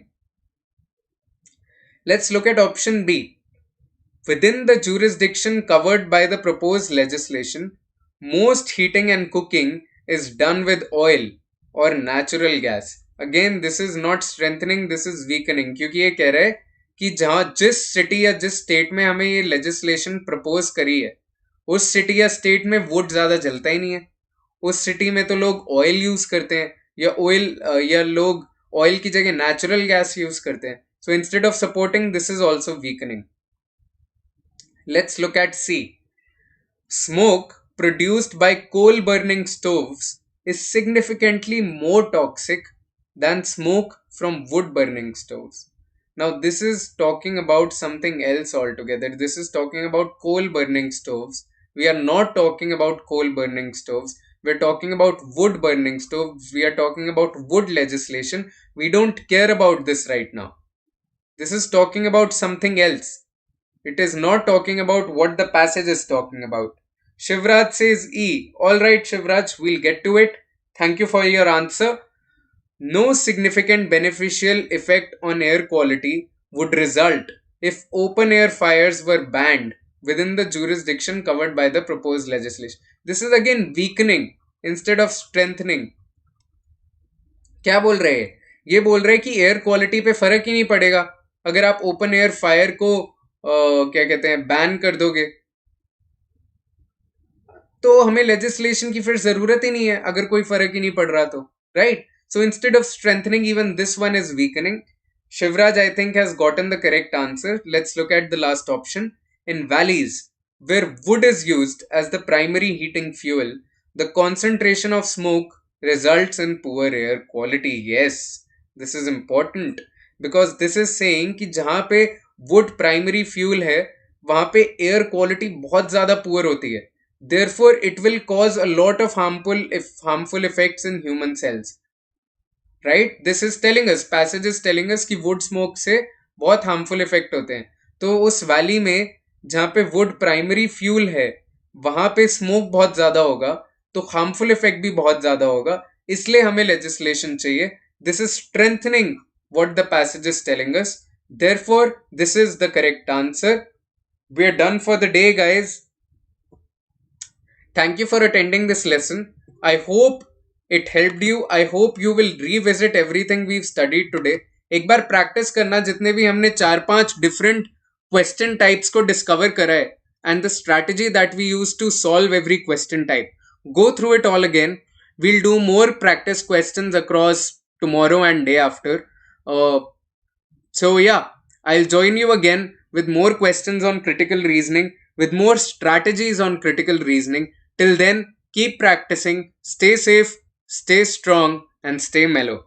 Let's look at option B. Within the jurisdiction covered by the proposed legislation, most heating and cooking is done with oil or natural gas. Again, this is not strengthening, this is weakening. क्योंकि ये कह रहा है कि जहां जिस city या जिस स्टेट में हमें ये लेजिस्लेशन प्रपोज करी है, उस सिटी या स्टेट में वुड ज्यादा जलता ही नहीं है। उस सिटी में तो लोग ऑयल यूज करते हैं, या लोग ऑयल की जगह नेचुरल गैस यूज करते हैं. So instead of supporting, this is also weakening. Let's look at C. Smoke produced by coal burning stoves is significantly more toxic than smoke from wood burning stoves. Now, this is talking about something else altogether. This is talking about coal burning stoves. We are not talking about coal burning stoves. We're talking about wood burning stoves. We are talking about wood legislation. We don't care about this right now. This is talking about something else. It is not talking about what the passage is talking about. Shivraj says E. Alright, Shivraj, we'll get to it. Thank you for your answer. No significant beneficial effect on air quality would result if open air fires were banned within the jurisdiction covered by the proposed legislation. This is again weakening instead of strengthening. क्या बोल रहे हैं? ये बोल रहे हैं कि air quality पे फर्क ही नहीं पड़ेगा अगर आप ओपन एयर फायर को क्या कहते हैं बैन कर दोगे, तो हमें लेजिस्लेशन की फिर जरूरत ही नहीं है अगर कोई फर्क ही नहीं पड़ रहा तो, right? So instead of strengthening, even this one is weakening. Shivraj, I think, has gotten the correct answer. Let's look at the last option. In valleys where wood is used as the primary heating fuel, the concentration of smoke results in poor air quality. Yes, this is important because this is saying कि जहां पे would primary fuel है वहां पे air quality बहुत ज्यादा poor होती है. Therefore, it will cause a lot of harmful effects in human cells. Right? This is telling us, passage is telling us कि वुड स्मोक से बहुत हार्मफुल इफेक्ट होते हैं. तो उस वैली में जहां पे वुड प्राइमरी फ्यूल है वहां पे स्मोक बहुत ज्यादा होगा, तो हार्मफुल इफेक्ट भी बहुत ज्यादा होगा. इसलिए हमें लेजिस्लेशन चाहिए. This is strengthening what the passage is telling us. Therefore, this is the correct answer. We are done for the day, guys. Thank you for attending this lesson. I hope it helped you. I hope you will revisit everything we've studied today. एक बार practice करना जितने भी हमने 4-5 different question types को discover करा है and the strategy that we use to solve every question type. Go through it all again. We'll do more practice questions across tomorrow and day after. So yeah, I'll join you again with more questions on critical reasoning, with more strategies on critical reasoning. Till then, keep practicing, stay safe, stay strong, and stay mellow.